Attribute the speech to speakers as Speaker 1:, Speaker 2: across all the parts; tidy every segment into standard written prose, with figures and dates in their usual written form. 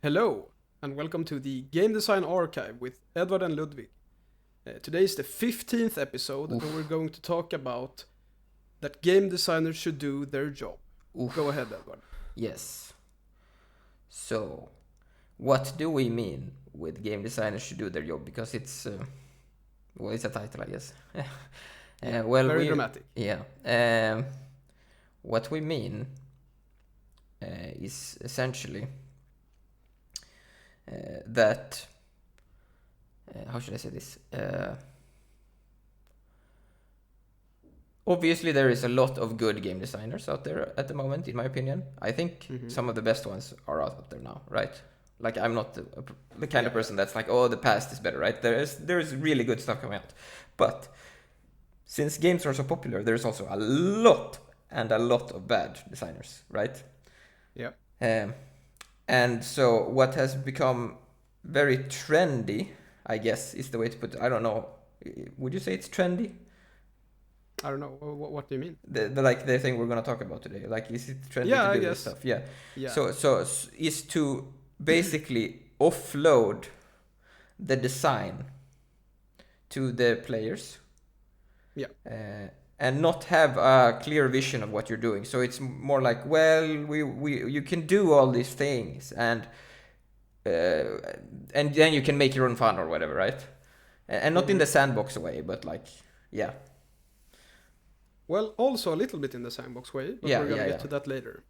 Speaker 1: Hello, and welcome to the Game Design Archive with Edward and Ludwig. Today is the 15th episode, and we're going to talk about that game designers should do their job. Go ahead, Edward.
Speaker 2: Yes. So, what do we mean with game designers should do their job? Because it's a title, I guess.
Speaker 1: Very dramatic.
Speaker 2: Yeah. What we mean is essentially that how should I say this? Obviously, there is a lot of good game designers out there at the moment, in my opinion. I think some of the best ones are out there now, right? Like, I'm not the kind of person that's like, oh, the past is better, right? There is really good stuff coming out. But since games are so popular, there's also a lot of bad designers, right?
Speaker 1: Yeah.
Speaker 2: And so what has become very trendy, I guess, is the way to put it. I don't know. Would you say it's trendy?
Speaker 1: I don't know. What do you mean?
Speaker 2: The thing we're going to talk about today. Like, is it trendy to do this stuff? Yeah. So is to basically offload the design to the players.
Speaker 1: Yeah.
Speaker 2: And not have a clear vision of what you're doing. So it's more like, well, you can do all these things and then you can make your own fun or whatever, right? And not in the sandbox way, but like, yeah.
Speaker 1: Well, also a little bit in the sandbox way, but we're gonna get to that later.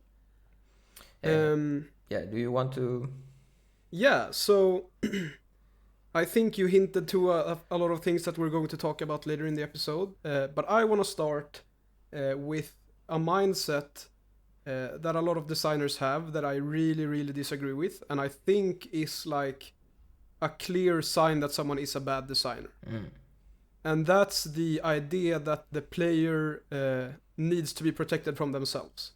Speaker 2: Do you want to?
Speaker 1: Yeah, so I think you hinted to a lot of things that we're going to talk about later in the episode, but I want to start with a mindset that a lot of designers have that I really, really disagree with, and I think is like a clear sign that someone is a bad designer. And that's the idea that the player needs to be protected from themselves.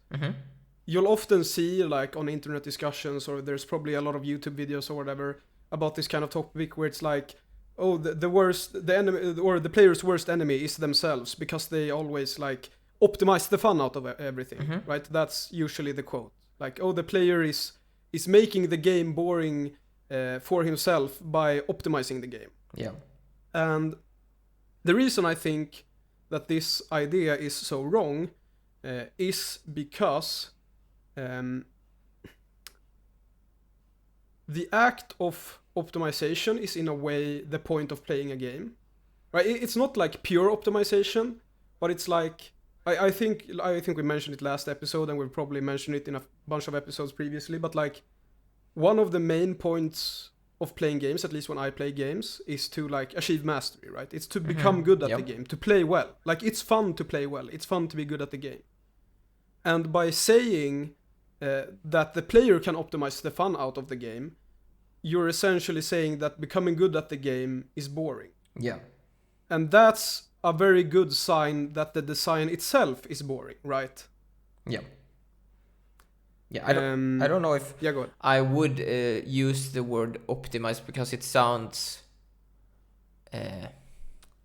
Speaker 1: You'll often see, like, on internet discussions, or there's probably a lot of YouTube videos or whatever about this kind of topic where it's like, oh, the enemy or the player's worst enemy is themselves because they always like optimize the fun out of everything, right? That's usually the quote. Like, oh, the player is making the game boring for himself by optimizing the game.
Speaker 2: Yeah.
Speaker 1: And the reason I think that this idea is so wrong is because the act of optimization is in a way the point of playing a game, right? It's not like pure optimization, but it's like I think we mentioned it last episode, and we've probably mentioned it in a bunch of episodes previously, but like one of the main points of playing games, at least when I play games, is to like achieve mastery, right? It's to become good at the game, to play well. Like, it's fun to play well, it's fun to be good at the game. And by saying that the player can optimize the fun out of the game, you're essentially saying that becoming good at the game is boring.
Speaker 2: Yeah.
Speaker 1: And that's a very good sign that the design itself is boring, right?
Speaker 2: Yeah. Yeah, I don't know if
Speaker 1: go ahead.
Speaker 2: I would use the word optimize because it sounds
Speaker 1: yeah,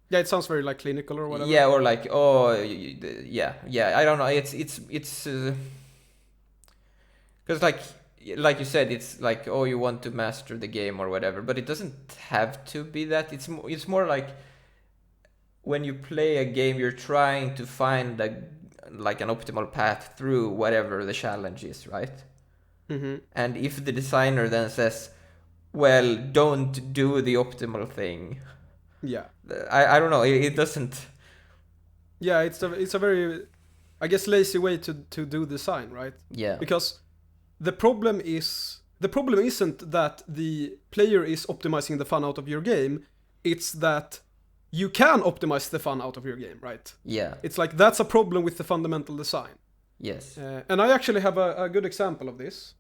Speaker 1: it sounds very like clinical or whatever.
Speaker 2: Yeah, or like, oh, yeah. I don't know. It's because like you said, it's like, oh, you want to master the game or whatever, but it doesn't have to be that. It's more like when you play a game, you're trying to find an optimal path through whatever the challenge is, right? And if the designer then says, well, don't do the optimal thing.
Speaker 1: Yeah.
Speaker 2: I don't know. It doesn't.
Speaker 1: Yeah, it's a very, I guess, lazy way to do design, right?
Speaker 2: Yeah.
Speaker 1: Because the problem isn't that the player is optimizing the fun out of your game. It's that you can optimize the fun out of your game, right?
Speaker 2: Yeah.
Speaker 1: It's like that's a problem with the fundamental design.
Speaker 2: Yes.
Speaker 1: And I actually have a good example of this.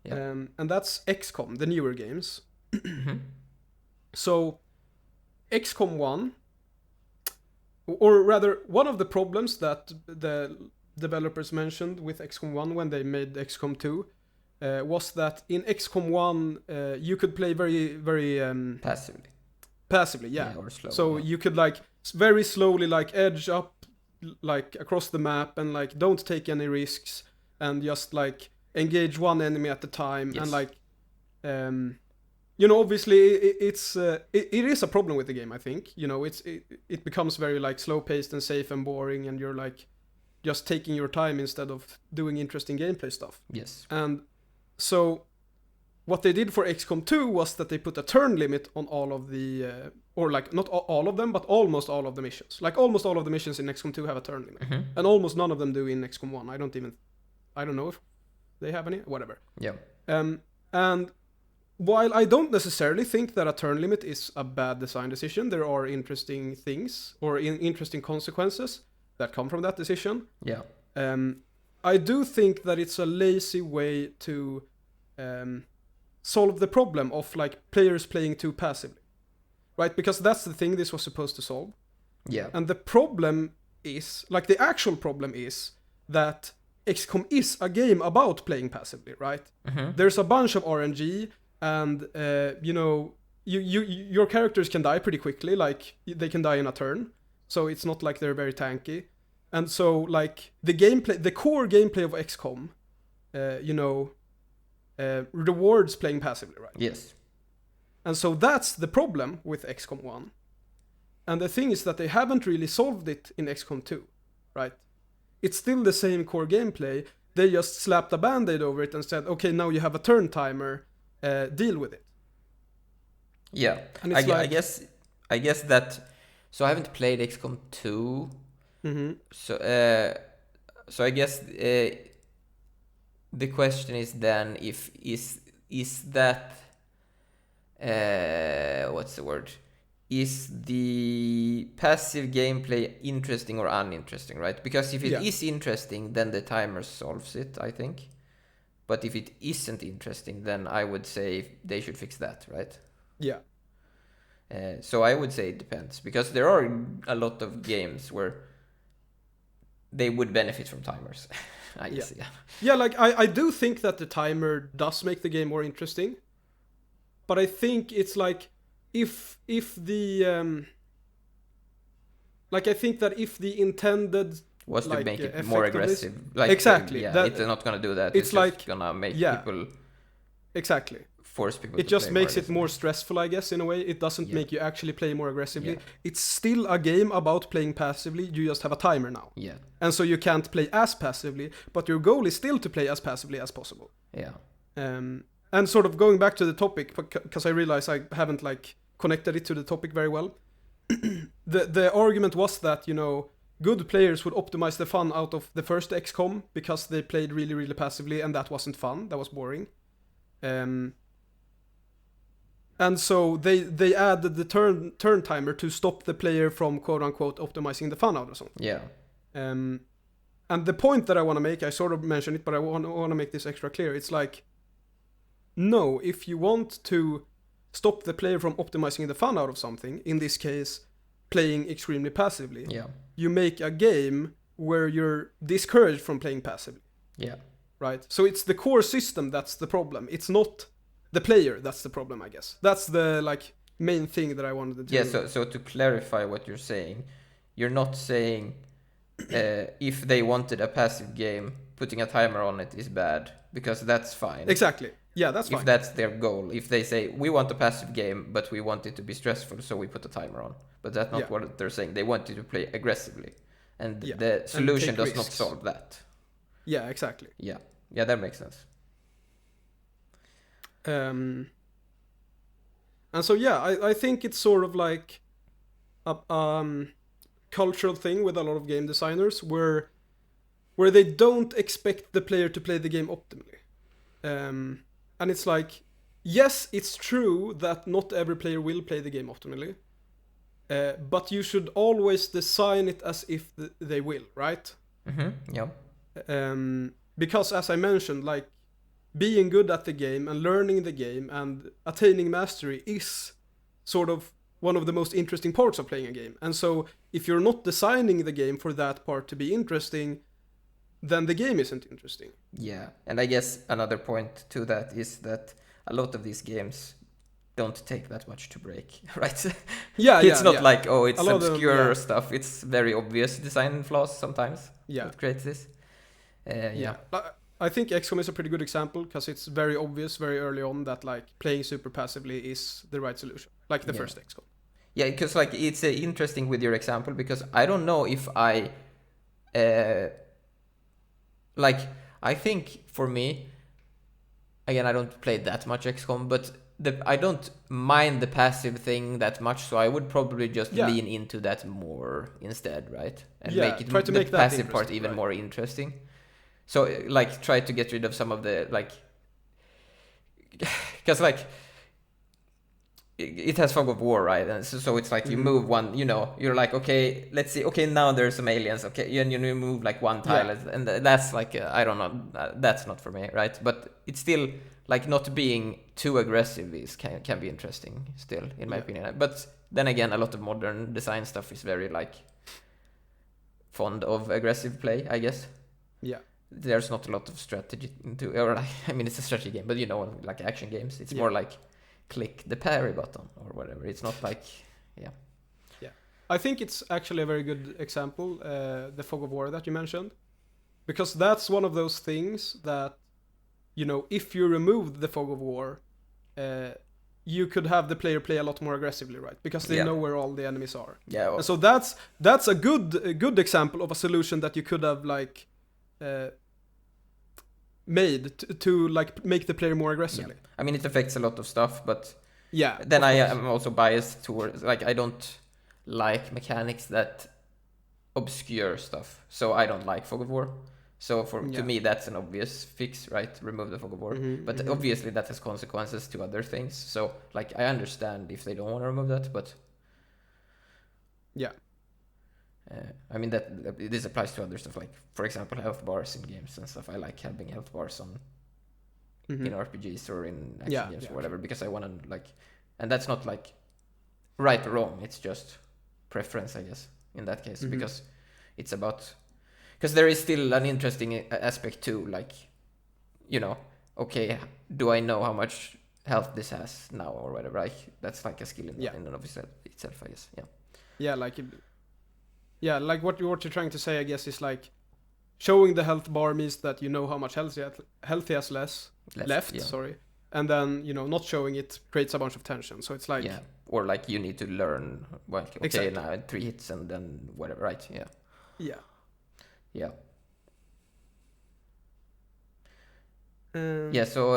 Speaker 2: Yeah.
Speaker 1: And that's XCOM, the newer games. So XCOM 1, or rather, one of the problems that the developers mentioned with XCOM 1 when they made XCOM 2 was that in XCOM 1 you could play very, very passively, yeah.
Speaker 2: Or slowly,
Speaker 1: so you could like very slowly like edge up like across the map and like don't take any risks and just like engage one enemy at a time.
Speaker 2: Yes.
Speaker 1: And like you know, obviously it is a problem with the game. I think, you know, it becomes very like slow paced and safe and boring, and you're like just taking your time instead of doing interesting gameplay stuff.
Speaker 2: Yes.
Speaker 1: And so what they did for XCOM 2 was that they put a turn limit on all of the or like not all of them, but almost all of the missions. Like almost all of the missions in XCOM 2 have a turn limit, and almost none of them do in XCOM 1. I don't know if they have any, whatever.
Speaker 2: Yeah.
Speaker 1: And while I don't necessarily think that a turn limit is a bad design decision, there are interesting things or interesting consequences that come from that decision.
Speaker 2: Yeah.
Speaker 1: I do think that it's a lazy way to solve the problem of like players playing too passively, right? Because that's the thing this was supposed to solve.
Speaker 2: Yeah.
Speaker 1: And the problem is, like the actual problem is that XCOM is a game about playing passively, right? There's a bunch of RNG, and you know, your characters can die pretty quickly, like they can die in a turn, so it's not like they're very tanky. And so like the core gameplay of XCOM, you know, rewards playing passively, right?
Speaker 2: Yes.
Speaker 1: And so that's the problem with XCOM 1. And the thing is that they haven't really solved it in XCOM 2, right? It's still the same core gameplay. They just slapped a band-aid over it and said, okay, now you have a turn timer, deal with it.
Speaker 2: Yeah.
Speaker 1: And it's
Speaker 2: I guess that, so I haven't played XCOM 2. So I guess the question is then if is that what's the word? Is the passive gameplay interesting or uninteresting, right? Because if it is interesting, then the timer solves it, I think. But if it isn't interesting, then I would say they should fix that, right?
Speaker 1: Yeah.
Speaker 2: So I would say it depends, because there are a lot of games where they would benefit from timers. I guess,
Speaker 1: Yeah, like I do think that the timer does make the game more interesting, but I think it's like if the like I think that if the intended
Speaker 2: was
Speaker 1: like,
Speaker 2: to make it more aggressive, like
Speaker 1: exactly,
Speaker 2: it's not gonna do that.
Speaker 1: It's like
Speaker 2: just gonna make people
Speaker 1: exactly
Speaker 2: force people.
Speaker 1: It just makes it more stressful, I guess, in a way. It doesn't make you actually play more aggressively. It's still a game about playing passively. You just have a timer now.
Speaker 2: Yeah.
Speaker 1: And so you can't play as passively, but your goal is still to play as passively as possible.
Speaker 2: Yeah.
Speaker 1: And sort of going back to the topic, because I realize I haven't like connected it to the topic very well. The argument was that, you know, good players would optimize the fun out of the first XCOM because they played really, really passively, and that wasn't fun. That was boring. And so they added the turn timer to stop the player from quote unquote optimizing the fun out of something.
Speaker 2: Yeah.
Speaker 1: And the point that I want to make, I sort of mentioned it, but I want to make this extra clear. It's like, no, if you want to stop the player from optimizing the fun out of something, in this case, playing extremely passively, you make a game where you're discouraged from playing passively.
Speaker 2: Yeah.
Speaker 1: Right? So it's the core system that's the problem. It's not the player that's the problem, I guess. That's the like main thing that I wanted to do.
Speaker 2: Yeah, so to clarify what you're saying, you're not saying if they wanted a passive game, putting a timer on it is bad, because that's fine.
Speaker 1: Exactly. Yeah, that's fine.
Speaker 2: If that's their goal. If they say, we want a passive game, but we want it to be stressful, so we put a timer on. But that's not what they're saying. They want you to play aggressively. And the solution does not solve that.
Speaker 1: Yeah, exactly.
Speaker 2: Yeah, that makes sense.
Speaker 1: And so, I think it's sort of like a cultural thing with a lot of game designers where they don't expect the player to play the game optimally. And it's like, yes, it's true that not every player will play the game optimally, but you should always design it as if they will, right?
Speaker 2: Yeah.
Speaker 1: Because as I mentioned, like, being good at the game and learning the game and attaining mastery is sort of one of the most interesting parts of playing a game. And so if you're not designing the game for that part to be interesting, then the game isn't interesting.
Speaker 2: Yeah, and I guess another point to that is that a lot of these games don't take that much to break, right? It's not like, oh, it's obscure stuff. It's very obvious design flaws sometimes that creates this.
Speaker 1: I think XCOM is a pretty good example because it's very obvious very early on that like playing super passively is the right solution, like the first XCOM.
Speaker 2: Yeah, because like it's interesting with your example because I don't know if I like I think for me, again I don't play that much XCOM, but I don't mind the passive thing that much, so I would probably just lean into that more instead, right? And make it the passive part even more interesting. So like try to get rid of some of the like, because like it has fog of war, right? And so it's like you move one, you're like, okay, let's see, okay, now there's some aliens, okay, and you move like one tile, and that's like I don't know, that's not for me, right? But it's still like not being too aggressive can be interesting still, in my opinion. But then again, a lot of modern design stuff is very like fond of aggressive play, I guess.
Speaker 1: Yeah.
Speaker 2: There's not a lot of strategy or like, I mean, it's a strategy game, but like action games, it's more like click the parry button or whatever. It's not like, yeah.
Speaker 1: I think it's actually a very good example, the fog of war that you mentioned, because that's one of those things that, if you removed the fog of war, you could have the player play a lot more aggressively, right? Because they know where all the enemies are.
Speaker 2: Yeah.
Speaker 1: And so that's a good example of a solution that you could have like made to like make the player more aggressively.
Speaker 2: Yeah. I mean, it affects a lot of stuff, but
Speaker 1: then
Speaker 2: I am also biased towards like I don't like mechanics that obscure stuff, so I don't like fog of war. So to me that's an obvious fix, right? Remove the fog of war. But obviously that has consequences to other things. So like I understand if they don't want to remove that, but I mean that this applies to other stuff, like for example health bars in games and stuff. I like having health bars on in RPGs or in action games or whatever, because I want to like, and that's not like right or wrong, it's just preference, I guess, in that case, because it's about, because there is still an interesting aspect too, like, okay, do I know how much health this has now or whatever? Like that's like a skill in and of itself, I guess.
Speaker 1: Like what you're trying to say, I guess, is like showing the health bar means that you know how much health he has left, sorry, and then not showing it creates a bunch of tension. So it's like
Speaker 2: or like you need to learn, well, okay, exactly. Now 3 hits and then whatever, right? So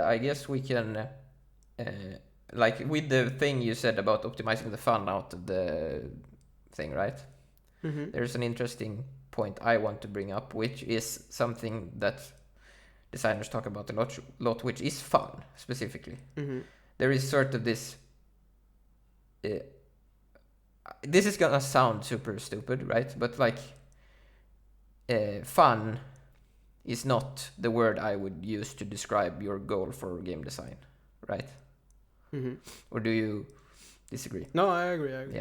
Speaker 2: I guess we can like with the thing you said about optimizing the fun out of the thing, right? There's an interesting point I want to bring up, which is something that designers talk about a lot, which is fun specifically. There is sort of this this is gonna sound super stupid, right? But like fun is not the word I would use to describe your goal for game design, right? Or do you disagree?
Speaker 1: No, I agree.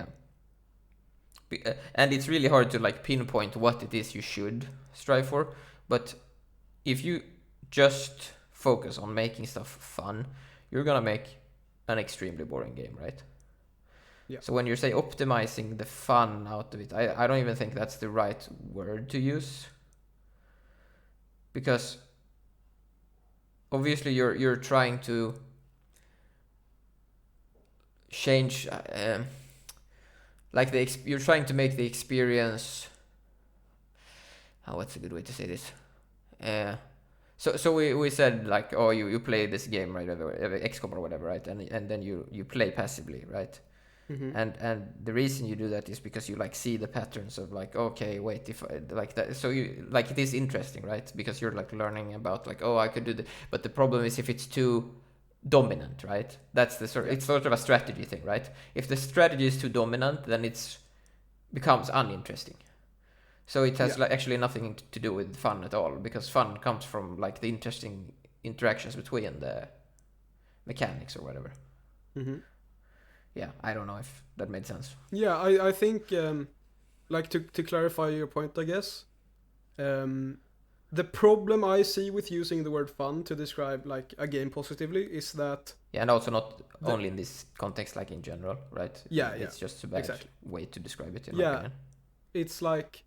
Speaker 2: And it's really hard to like pinpoint what it is you should strive for, but if you just focus on making stuff fun, you're gonna make an extremely boring game, right? So when you say optimizing the fun out of it, I don't even think that's the right word to use, because obviously you're trying to change like you're trying to make the experience, what's a good way to say this? So we said like, oh, you play this game, right, XCOM or whatever, right, and then you play passively, right? And the reason you do that is because you like see the patterns of like, okay, wait, if I like that, so you like, it is interesting, right? Because you're like learning about like, oh, I could do that, but the problem is if it's too dominant, right? That's the it's sort of a strategy thing, right? If the strategy is too dominant, then it's becomes uninteresting. So it has like actually nothing to do with fun at all, because fun comes from like the interesting interactions between the mechanics or whatever. I don't know if that made sense.
Speaker 1: I think like to clarify your point, I guess, the problem I see with using the word fun to describe like a game positively is that
Speaker 2: and also not only in this context, like in general, right? It's just a bad way to describe it, in my opinion.
Speaker 1: It's like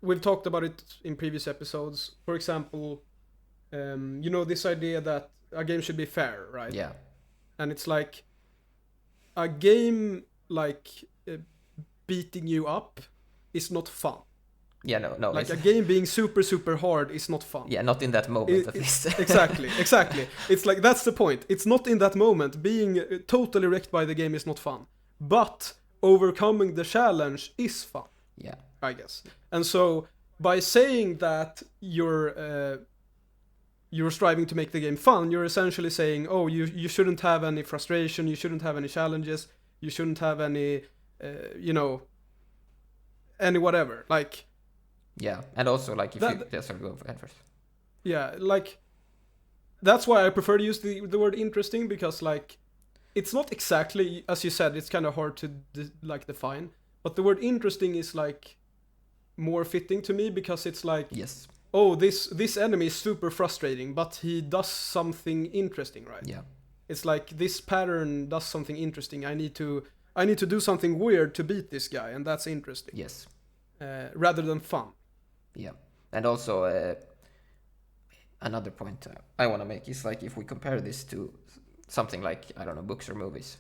Speaker 1: we've talked about it in previous episodes. For example, this idea that a game should be fair, right?
Speaker 2: Yeah.
Speaker 1: And it's like a game like beating you up is not fun.
Speaker 2: Yeah, no.
Speaker 1: Like a game being super, super hard is not fun.
Speaker 2: Yeah, not in that moment, at least.
Speaker 1: Exactly. It's like, that's the point. It's not in that moment. Being totally wrecked by the game is not fun. But overcoming the challenge is fun.
Speaker 2: Yeah.
Speaker 1: I guess. And so, by saying that you're striving to make the game fun, you're essentially saying, oh, you shouldn't have any frustration, you shouldn't have any challenges, you shouldn't have any, any whatever. Like...
Speaker 2: Yeah, and also, like, if you... Yeah, sorry, go ahead first.
Speaker 1: Yeah, like... That's why I prefer to use the word interesting, because, like, it's not exactly, as you said, it's kind of hard to, define. But the word interesting is, like, more fitting to me, because it's like...
Speaker 2: Yes.
Speaker 1: Oh, this enemy is super frustrating, but he does something interesting, right?
Speaker 2: Yeah.
Speaker 1: It's like, this pattern does something interesting. I need to do something weird to beat this guy, and that's interesting.
Speaker 2: Yes.
Speaker 1: Rather than fun.
Speaker 2: Yeah. And also, another point I want to make is, like, if we compare this to something like, I don't know, books or movies,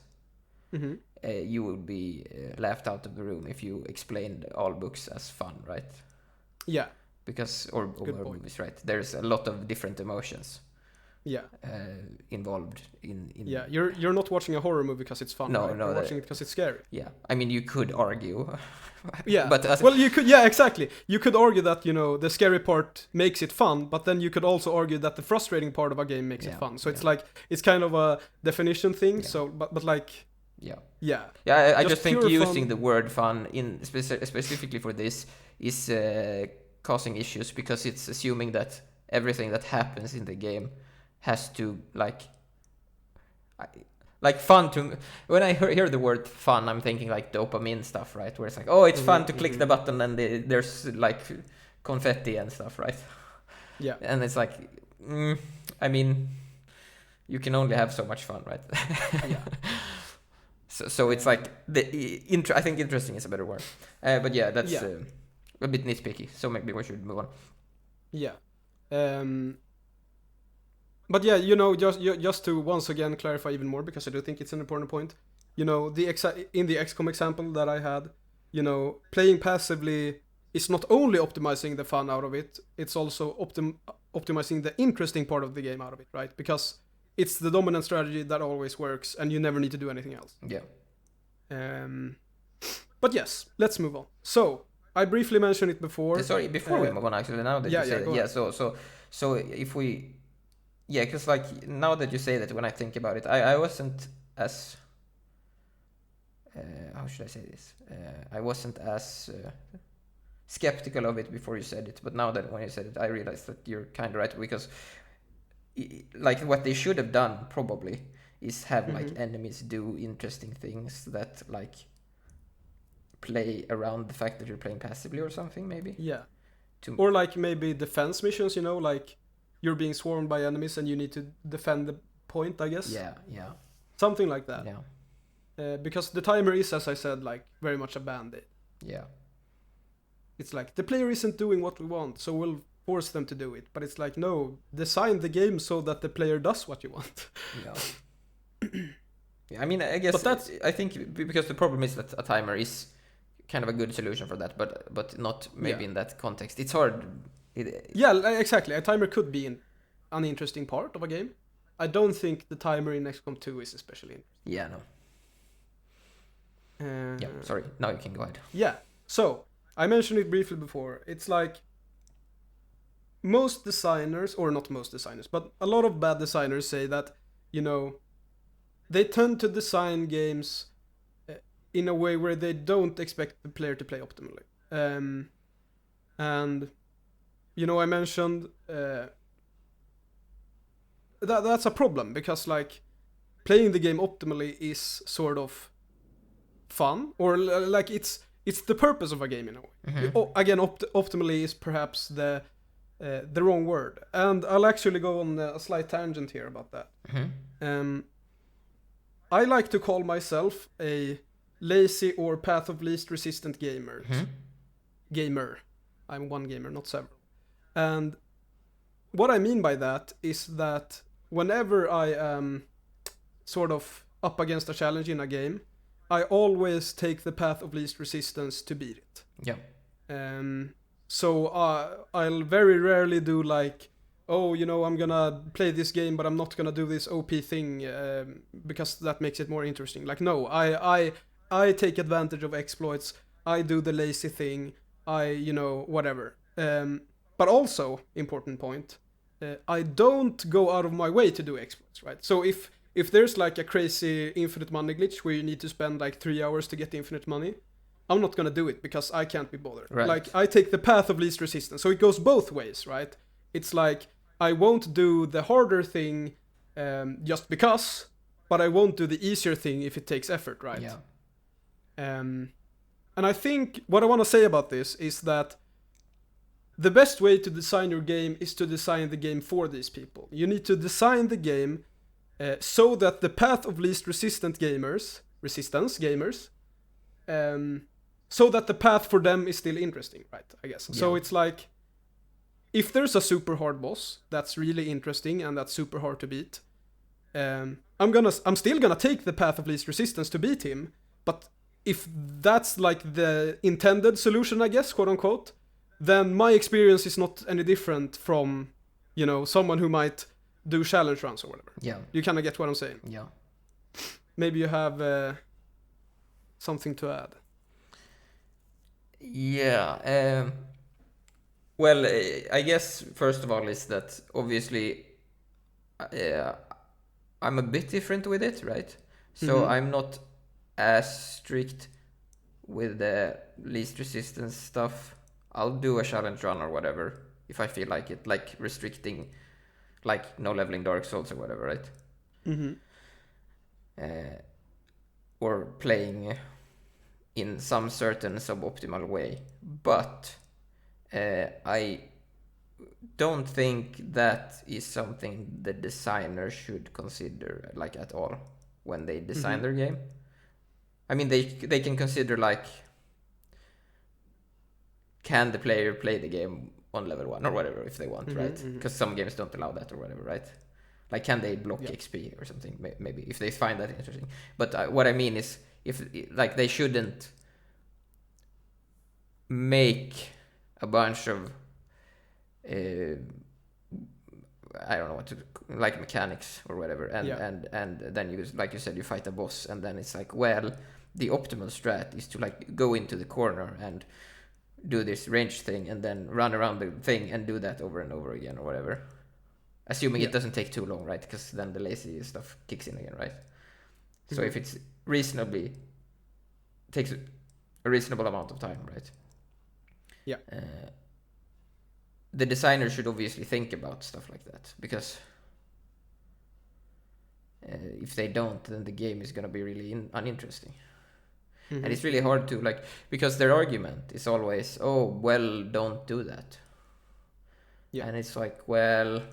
Speaker 2: you would be laughed out of the room if you explained all books as fun, right?
Speaker 1: Yeah.
Speaker 2: Because, or movies, right? There's a lot of different emotions.
Speaker 1: Yeah.
Speaker 2: Involved in.
Speaker 1: Yeah, you're not watching a horror movie because it's fun.
Speaker 2: No,
Speaker 1: right?
Speaker 2: no.
Speaker 1: You're watching it because it's scary.
Speaker 2: Yeah, I mean, you could argue.
Speaker 1: Yeah,
Speaker 2: but
Speaker 1: you could. Yeah, exactly. You could argue that the scary part makes it fun, but then you could also argue that the frustrating part of a game makes it fun. So it's like, it's kind of a definition thing.
Speaker 2: Yeah.
Speaker 1: So, but like.
Speaker 2: Yeah.
Speaker 1: Yeah.
Speaker 2: Yeah, I just think using
Speaker 1: fun.
Speaker 2: the word fun in specifically for this is causing issues, because it's assuming that everything that happens in the game has to like fun to... When I hear the word fun, I'm thinking like dopamine stuff, right? Where it's like, oh, it's fun to click the button and there's like confetti and stuff, right?
Speaker 1: Yeah.
Speaker 2: And it's like, I mean, you can only have so much fun, right?
Speaker 1: Yeah.
Speaker 2: So it's like I think interesting is a better word. But yeah, that's a bit nitpicky. So maybe we should move on.
Speaker 1: Yeah. But yeah, just to once again clarify even more, because I do think it's an important point. In the XCOM example that I had, playing passively is not only optimizing the fun out of it, it's also optimizing the interesting part of the game out of it, right? Because it's the dominant strategy that always works, and you never need to do anything else.
Speaker 2: Yeah.
Speaker 1: But yes, let's move on. So, I briefly mentioned it before.
Speaker 2: Sorry, before we move on, actually, now that you say that, yeah, so if we... Yeah, because, like, now that you say that, when I think about it, I wasn't as... how should I say this? I wasn't as skeptical of it before you said it, but now that when you said it, I realized that you're kind of right, because, like, what they should have done, probably, is have, like, enemies do interesting things that, like, play around the fact that you're playing passively or something, maybe?
Speaker 1: Yeah. Or, like, maybe defense missions, like... You're being swarmed by enemies and you need to defend the point, I guess.
Speaker 2: Yeah.
Speaker 1: Something like that.
Speaker 2: Yeah.
Speaker 1: Because the timer is, as I said, like, very much a band-aid.
Speaker 2: Yeah.
Speaker 1: It's like, the player isn't doing what we want, so we'll force them to do it. But it's like, no, design the game so that the player does what you want.
Speaker 2: Yeah. Yeah, I mean, I guess I think because the problem is that a timer is kind of a good solution for that, but not maybe in that context. It's hard.
Speaker 1: Yeah, exactly. A timer could be an interesting part of a game. I don't think the timer in XCOM 2 is especially interesting.
Speaker 2: Yeah, no. Yeah, sorry. Now you can go ahead.
Speaker 1: Yeah. So, I mentioned it briefly before. It's like most designers, or not most designers, but a lot of bad designers say that, they tend to design games in a way where they don't expect the player to play optimally. And... I mentioned that's a problem, because, like, playing the game optimally is sort of fun, or like it's the purpose of a game in a way. Again, optimally is perhaps the wrong word, and I'll actually go on a slight tangent here about that. I like to call myself a lazy or path of least resistant gamer. I'm one gamer, not several. And what I mean by that is that whenever I am sort of up against a challenge in a game, I always take the path of least resistance to beat it.
Speaker 2: Yeah.
Speaker 1: So I'll very rarely do like, oh, you know, I'm gonna play this game, but I'm not gonna do this OP thing because that makes it more interesting. Like, no, I take advantage of exploits. I do the lazy thing. You know, whatever. But also, important point, I don't go out of my way to do exploits, right? So if there's like a crazy infinite money glitch where you need to spend like 3 hours to get infinite money, I'm not gonna do it because I can't be bothered.
Speaker 2: Right.
Speaker 1: Like, I take the path of least resistance. So it goes both ways, right? It's like, I won't do the harder thing just because, but I won't do the easier thing if it takes effort, right?
Speaker 2: Yeah.
Speaker 1: And I think what I want to say about this is that the best way to design your game is to design the game for these people. You need to design the game so that the path of least resistance gamers, so that the path for them is still interesting, right? I guess.
Speaker 2: Yeah.
Speaker 1: So it's like, if there's a super hard boss that's really interesting and that's super hard to beat, I'm still gonna take the path of least resistance to beat him. But if that's like the intended solution, I guess, quote unquote, then my experience is not any different from, you know, someone who might do challenge runs or whatever.
Speaker 2: Yeah.
Speaker 1: You kind of get what I'm saying.
Speaker 2: Yeah.
Speaker 1: Maybe you have something to add.
Speaker 2: Yeah. Well, I guess first of all is that obviously I'm a bit different with it, right? So I'm not as strict with the least resistance stuff. I'll do a challenge run or whatever if I feel like it, like restricting, like no leveling Dark Souls or whatever, right? Or playing in some certain suboptimal way. But I don't think that is something the designer should consider, like, at all when they design their game. I mean, they can consider, like, can the player play the game on level 1 or whatever if they want, right? Because some games don't allow that or whatever, right? Like, can they block XP or something? Maybe if they find that interesting. But what I mean is, if, like, they shouldn't make a bunch of I don't know what to, like, mechanics or whatever, and then you, like you said, you fight a boss, and then it's like, well, the optimal strat is to, like, go into the corner and do this range thing and then run around the thing and do that over and over again or whatever, assuming it doesn't take too long, right? Because then the lazy stuff kicks in again, right? So if it's reasonably takes a reasonable amount of time, right?
Speaker 1: Yeah.
Speaker 2: The designer should obviously think about stuff like that, because if they don't, then the game is gonna be really uninteresting. And it's really hard to, like, because their argument is always, oh, well, don't do that. Yeah. And it's like, well,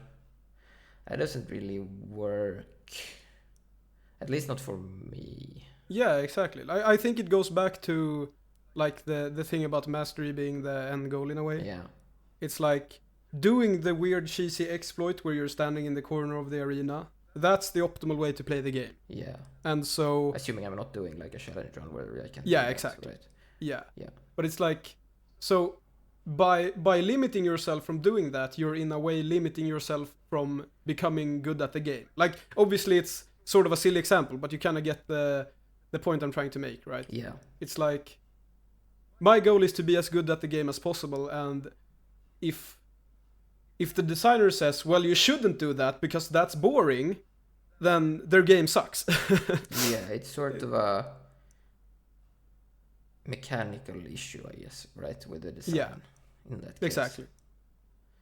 Speaker 2: that doesn't really work. At least not for me.
Speaker 1: Yeah, exactly. I think it goes back to, like, the thing about mastery being the end goal in a way.
Speaker 2: Yeah.
Speaker 1: It's like doing the weird cheesy exploit where you're standing in the corner of the arena. That's the optimal way to play the game.
Speaker 2: Yeah.
Speaker 1: And so,
Speaker 2: assuming I'm not doing, like, a challenge run where I can.
Speaker 1: Yeah, exactly.
Speaker 2: Right?
Speaker 1: Yeah.
Speaker 2: Yeah.
Speaker 1: But it's like, so by limiting yourself from doing that, you're in a way limiting yourself from becoming good at the game. Like, obviously it's sort of a silly example, but you kind of get the point I'm trying to make, right?
Speaker 2: Yeah.
Speaker 1: It's like, my goal is to be as good at the game as possible, and if the designer says, well, you shouldn't do that because that's boring, then their game sucks.
Speaker 2: Yeah, it's sort of a mechanical issue, I guess, right, with the design.
Speaker 1: Yeah,
Speaker 2: in that case.
Speaker 1: Exactly.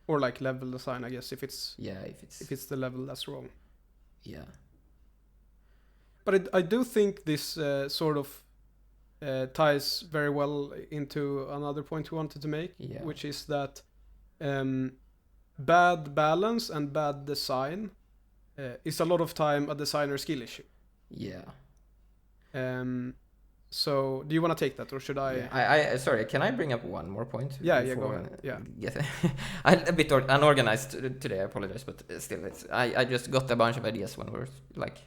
Speaker 1: Or like level design, I guess, if it's the level that's wrong.
Speaker 2: Yeah.
Speaker 1: But I do think this sort of ties very well into another point we wanted to make, which is that bad balance and bad design is a lot of time a designer skill issue.
Speaker 2: Yeah.
Speaker 1: So do you want to take that, or should I?
Speaker 2: I sorry, can I bring up one more point?
Speaker 1: Yeah, go ahead.
Speaker 2: I'm a bit unorganized today. I apologize, but still, I just got a bunch of ideas when we're like.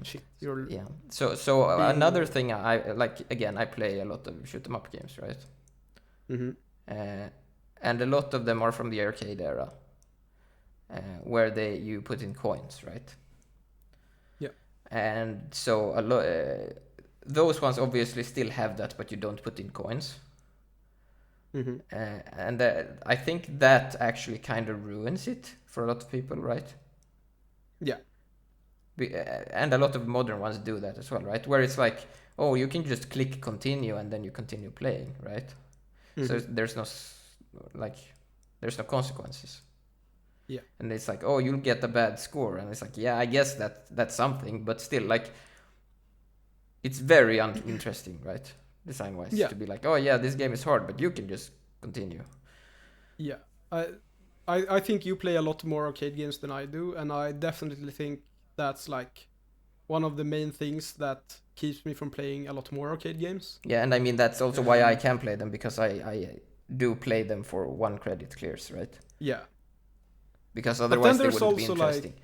Speaker 1: Shit,
Speaker 2: yeah. So another thing I like, again, I play a lot of shoot 'em up games, right? And a lot of them are from the arcade era, where you put in coins, right?
Speaker 1: Yeah.
Speaker 2: And so those ones obviously still have that, but you don't put in coins. And I think that actually kind of ruins it for a lot of people, right?
Speaker 1: Yeah.
Speaker 2: And a lot of modern ones do that as well, right? Where it's like, oh, you can just click continue and then you continue playing, right? So there's no consequences.
Speaker 1: Yeah.
Speaker 2: And it's like, oh, you'll get a bad score, and it's like, yeah, I guess that's something, but still, like, it's very uninteresting, right? Design wise, to be like, oh yeah, this game is hard, but you can just continue.
Speaker 1: Yeah, I think you play a lot more arcade games than I do, and I definitely think that's like one of the main things that keeps me from playing a lot more arcade games.
Speaker 2: Yeah, and I mean that's also why I can play them, because I do play them for 1 credit clears, right?
Speaker 1: Yeah.
Speaker 2: Because otherwise they wouldn't be interesting.
Speaker 1: Like,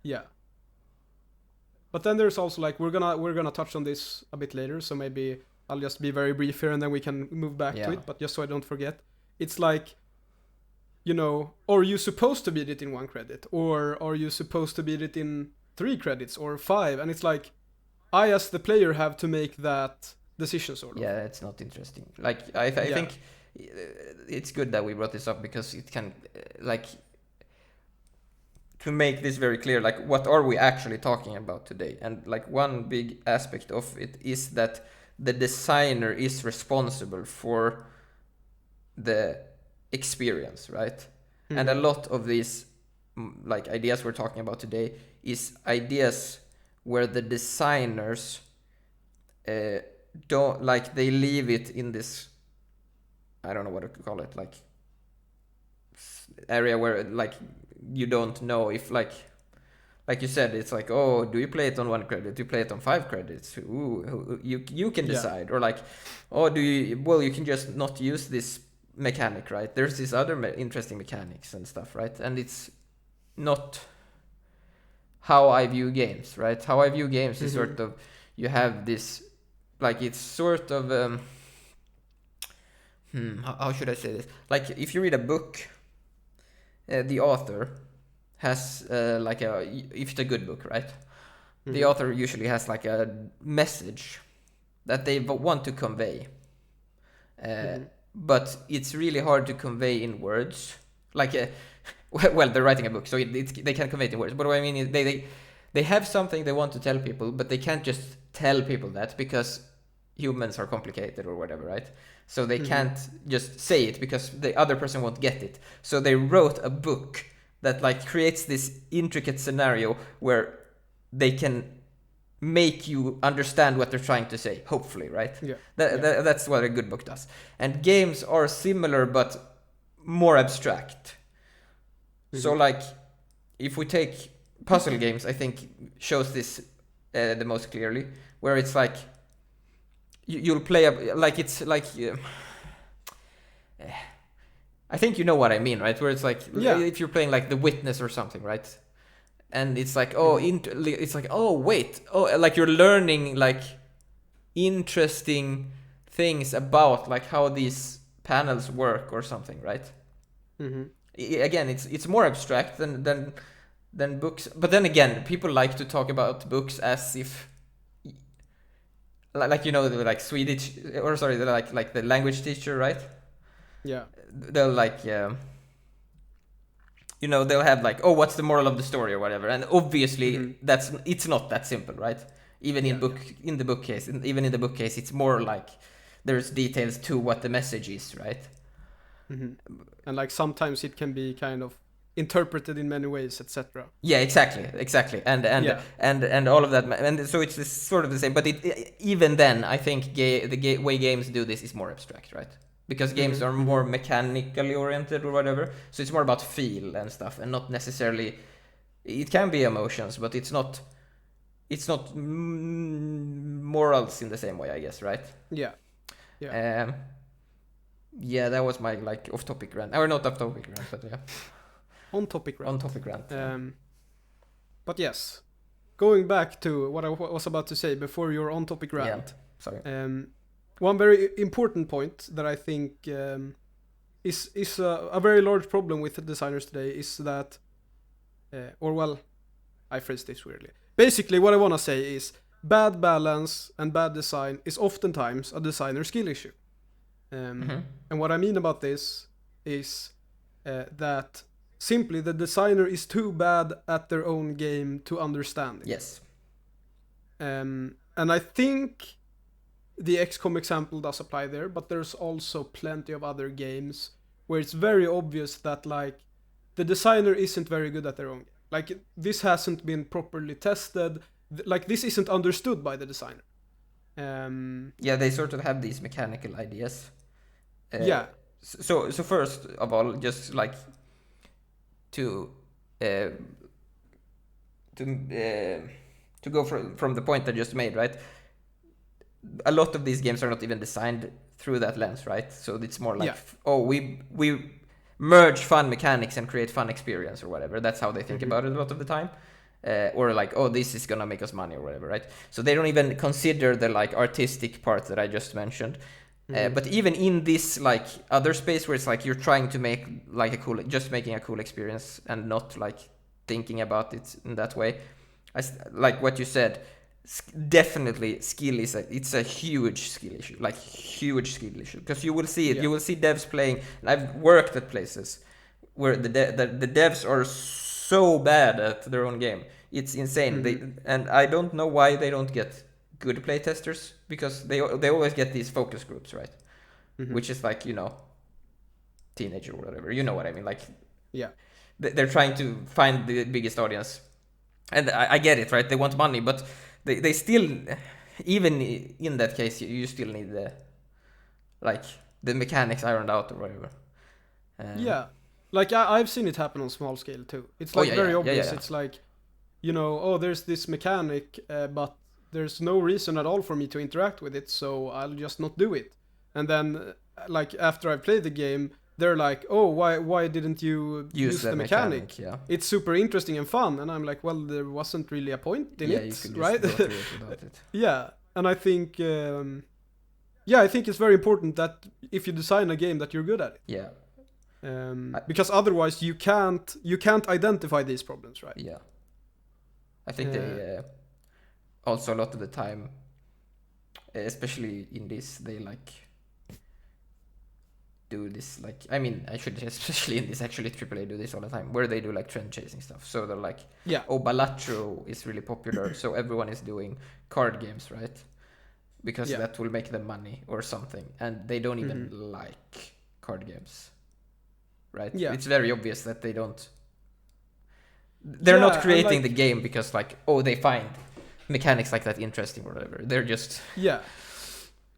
Speaker 1: yeah. But then there's also like we're gonna touch on this a bit later, so maybe I'll just be very brief here and then we can move back to it. But just so I don't forget, it's like, you know, are you supposed to beat it in 1 credit, or are you supposed to beat it in 3 credits or 5? And it's like, I as the player have to make that decision, sort of.
Speaker 2: Yeah, it's not interesting. Like I think it's good that we brought this up, because it can like, to make this very clear, like, what are we actually talking about today? And like, one big aspect of it is that the designer is responsible for the experience, right? And a lot of these like ideas we're talking about today is ideas where the designers don't, like, they leave it in this, I don't know what to call it, like area where like you don't know if, like you said, it's like, oh, do you play it on 1 credit? Do you play it on 5 credits? Ooh, you can decide. Or like, oh, you can just not use this mechanic, right? There's these other interesting mechanics and stuff, right? And it's not how I view games, right? How I view games is sort of, you have this, like, it's sort of how should I say this? Like, if you read a book, the author has like if it's a good book, right? The author usually has like a message that they want to convey, but it's really hard to convey in words. Like, well, they're writing a book, so they can convey it in words. But what I mean is they have something they want to tell people, but they can't just tell people that, because humans are complicated or whatever, right? So they can't just say it, because the other person won't get it. So they wrote a book that like creates this intricate scenario where they can make you understand what they're trying to say, hopefully, right? That's what a good book does. And games are similar but more abstract. So like, if we take puzzle games, I think shows this the most clearly, where it's like you'll play like, it's like I think you know what I mean, right? Where it's like, if you're playing like The Witness or something, right? And it's like, it's like, oh wait, like you're learning like interesting things about like how these panels work or something, right? Again, it's more abstract than books, but then again, people like to talk about books as if, like, you know, like Swedish, or sorry, they're like the language teacher, right? Yeah. They'll like, you know, they'll have like, oh, what's the moral of the story or whatever, and obviously it's not that simple, right? Even in the book case, it's more like there's details to what the message is, right?
Speaker 1: And like sometimes it can be kind of interpreted in many ways, etc.
Speaker 2: Yeah, exactly, and all of that, and so it's this sort of the same. But even then, I think the way games do this is more abstract, right? Because games are more mechanically oriented or whatever, so it's more about feel and stuff, and not necessarily. It can be emotions, but it's not it's not morals in the same way, I guess, right?
Speaker 1: Yeah.
Speaker 2: Yeah, that was my like off-topic rant, or not off-topic rant, but yeah,
Speaker 1: On-topic rant.
Speaker 2: on-topic rant.
Speaker 1: But yes, going back to what I was about to say before your on-topic rant.
Speaker 2: Sorry.
Speaker 1: One very important point that I think is a very large problem with designers today is that, I phrased this weirdly. Basically, what I want to say is bad balance and bad design is oftentimes a designer skill issue. And what I mean about this is that simply the designer is too bad at their own game to understand it.
Speaker 2: Yes.
Speaker 1: And I think the XCOM example does apply there, but there's also plenty of other games where it's very obvious that like the designer isn't very good at their own game. Like this hasn't been properly tested. Like this isn't understood by the designer.
Speaker 2: Yeah, they sort of have these mechanical ideas.
Speaker 1: Yeah.
Speaker 2: So first of all, just like to go from the point I just made, right? A lot of these games are not even designed through that lens, right? So it's more like, we merge fun mechanics and create fun experience or whatever. That's how they think about it a lot of the time. Or like, oh, this is gonna make us money or whatever, right? So they don't even consider the like artistic part that I just mentioned. But even in this like other space where it's like you're trying to make like just making a cool experience and not like thinking about it in that way, like what you said, definitely skill it's a huge skill issue, like huge skill issue, because you will see it. You will see devs playing, and I've worked at places where the devs are so bad at their own game, it's insane. And I don't know why they don't get good playtesters, because they always get these focus groups, right? Which is like, teenager or whatever, you know what I mean, like they're trying to find the biggest audience, and I get it, right? They want money, but they still, even in that case, you still need the mechanics ironed out or whatever.
Speaker 1: Like I've seen it happen on small scale too. It's like very obvious. It's like, there's this mechanic, but there's no reason at all for me to interact with it, so I'll just not do it. And then, like, after I played the game, they're like, oh, why didn't you use the mechanic? It's super interesting and fun. And I'm like, well, there wasn't really a point in it, right? Yeah, and I think, I think it's very important that if you design a game that you're good at it.
Speaker 2: Yeah.
Speaker 1: Because otherwise you can't identify these problems, right?
Speaker 2: Yeah. I think they also a lot of the time, especially in this, they like do this, like, I mean, I should especially in this, actually AAA do this all the time, where they do like trend chasing stuff. So they're like, Balatro is really popular, so everyone is doing card games, right? Because that will make them money or something, and they don't even like card games, right? It's very obvious that they don't. They're not creating the game because like, they find mechanics like that interesting or whatever. They're just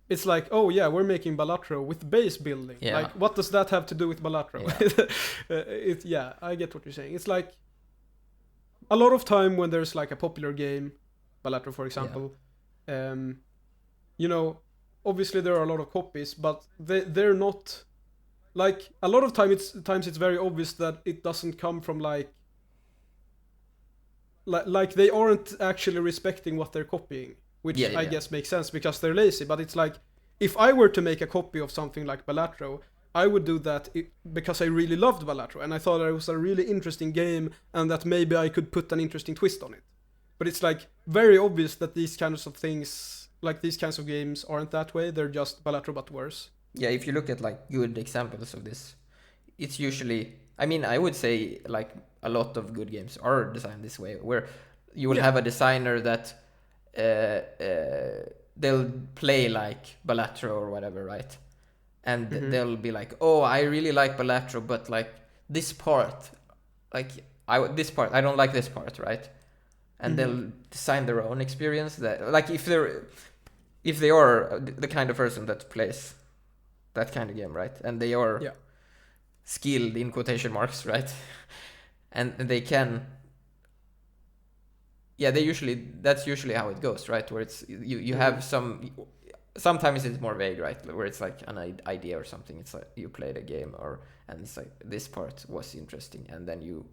Speaker 2: it's like, we're making Balatro with base building. Like, what does that have to do with Balatro? I get what you're saying. It's like a lot of time when there's like a popular game, Balatro for example, obviously there are a lot of copies, but they're not like, a lot of times it's very obvious that it doesn't come from like they aren't actually respecting what they're copying, which I guess makes sense because they're lazy. But it's like, if I were to make a copy of something like Balatro, I would do that because I really loved Balatro and I thought it was a really interesting game and that maybe I could put an interesting twist on it. But it's like very obvious that these kinds of things, like these kinds of games, aren't that way. They're just Balatro but worse. Yeah, if you look at like good examples of this, it's usually, I mean, I would say like a lot of good games are designed this way, where you will have a designer that they'll play like Balatro or whatever, right? And they'll be like, I really like Balatro, but like this part, I don't like this part, right? And they'll design their own experience that, like, if they are the kind of person that plays that kind of game, right? And they are skilled in quotation marks, right? And they can that's usually how it goes, right? Where it's you have sometimes it's more vague, right? Where it's like an idea or something. It's like you played a game and it's like this part was interesting, and then you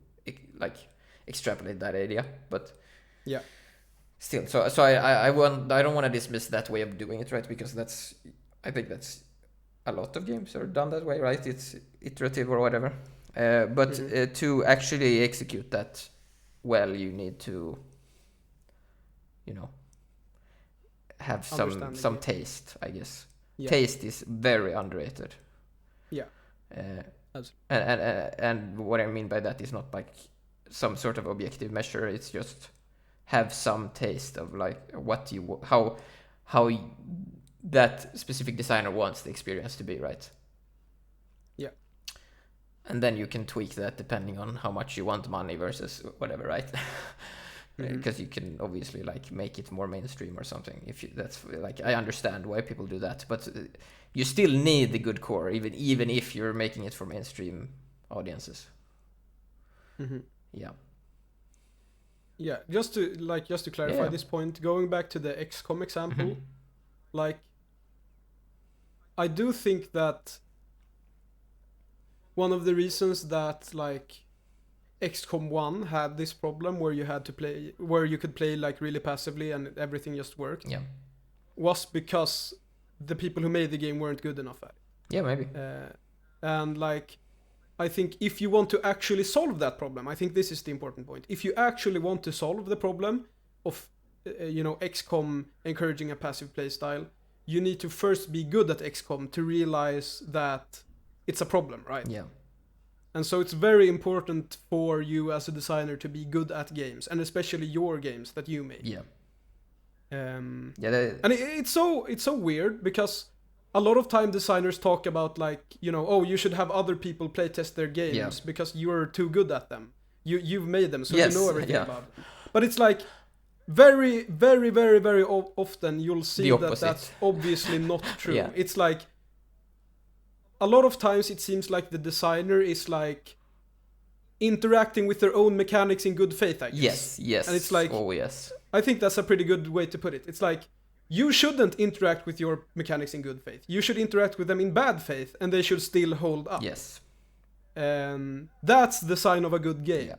Speaker 2: like extrapolate that idea. But
Speaker 1: yeah,
Speaker 2: still, so I don't want to dismiss that way of doing it, right? Because I think that's a lot of games are done that way, right? It's iterative or whatever. But to actually execute that well, you need to, have some taste, I guess. Yeah. Taste is very underrated.
Speaker 1: Yeah.
Speaker 2: And what I mean by that is not like some sort of objective measure. It's just have some taste of like how that specific designer wants the experience to be, right?
Speaker 1: Yeah.
Speaker 2: And then you can tweak that depending on how much you want money versus whatever, right? Because you can obviously like make it more mainstream or something. That's like, I understand why people do that, but you still need the good core, even if you're making it for mainstream audiences. Yeah.
Speaker 1: Yeah, just to clarify this point, going back to the XCOM example, like I do think that one of the reasons that like XCOM 1 had this problem where you could play like really passively and everything just worked, was because the people who made the game weren't good enough at it.
Speaker 2: Yeah, maybe.
Speaker 1: And like, I think if you want to actually solve that problem, I think this is the important point. If you actually want to solve the problem of, XCOM encouraging a passive play style, you need to first be good at XCOM to realize that it's a problem, right?
Speaker 2: Yeah.
Speaker 1: And so it's very important for you as a designer to be good at games, and especially your games that you make.
Speaker 2: Yeah.
Speaker 1: And it's so weird because a lot of time designers talk about like, you should have other people playtest their games because you're too good at them. You've made them, so you know everything about them. But it's like very, very, very, very often you'll see that that's obviously not true.
Speaker 2: Yeah.
Speaker 1: It's like a lot of times it seems like the designer is like interacting with their own mechanics in good faith, I guess.
Speaker 2: Yes.
Speaker 1: And it's like,
Speaker 2: oh yes,
Speaker 1: I think that's a pretty good way to put it. It's like, you shouldn't interact with your mechanics in good faith. You should interact with them in bad faith, and they should still hold up.
Speaker 2: Yes.
Speaker 1: That's the sign of a good game.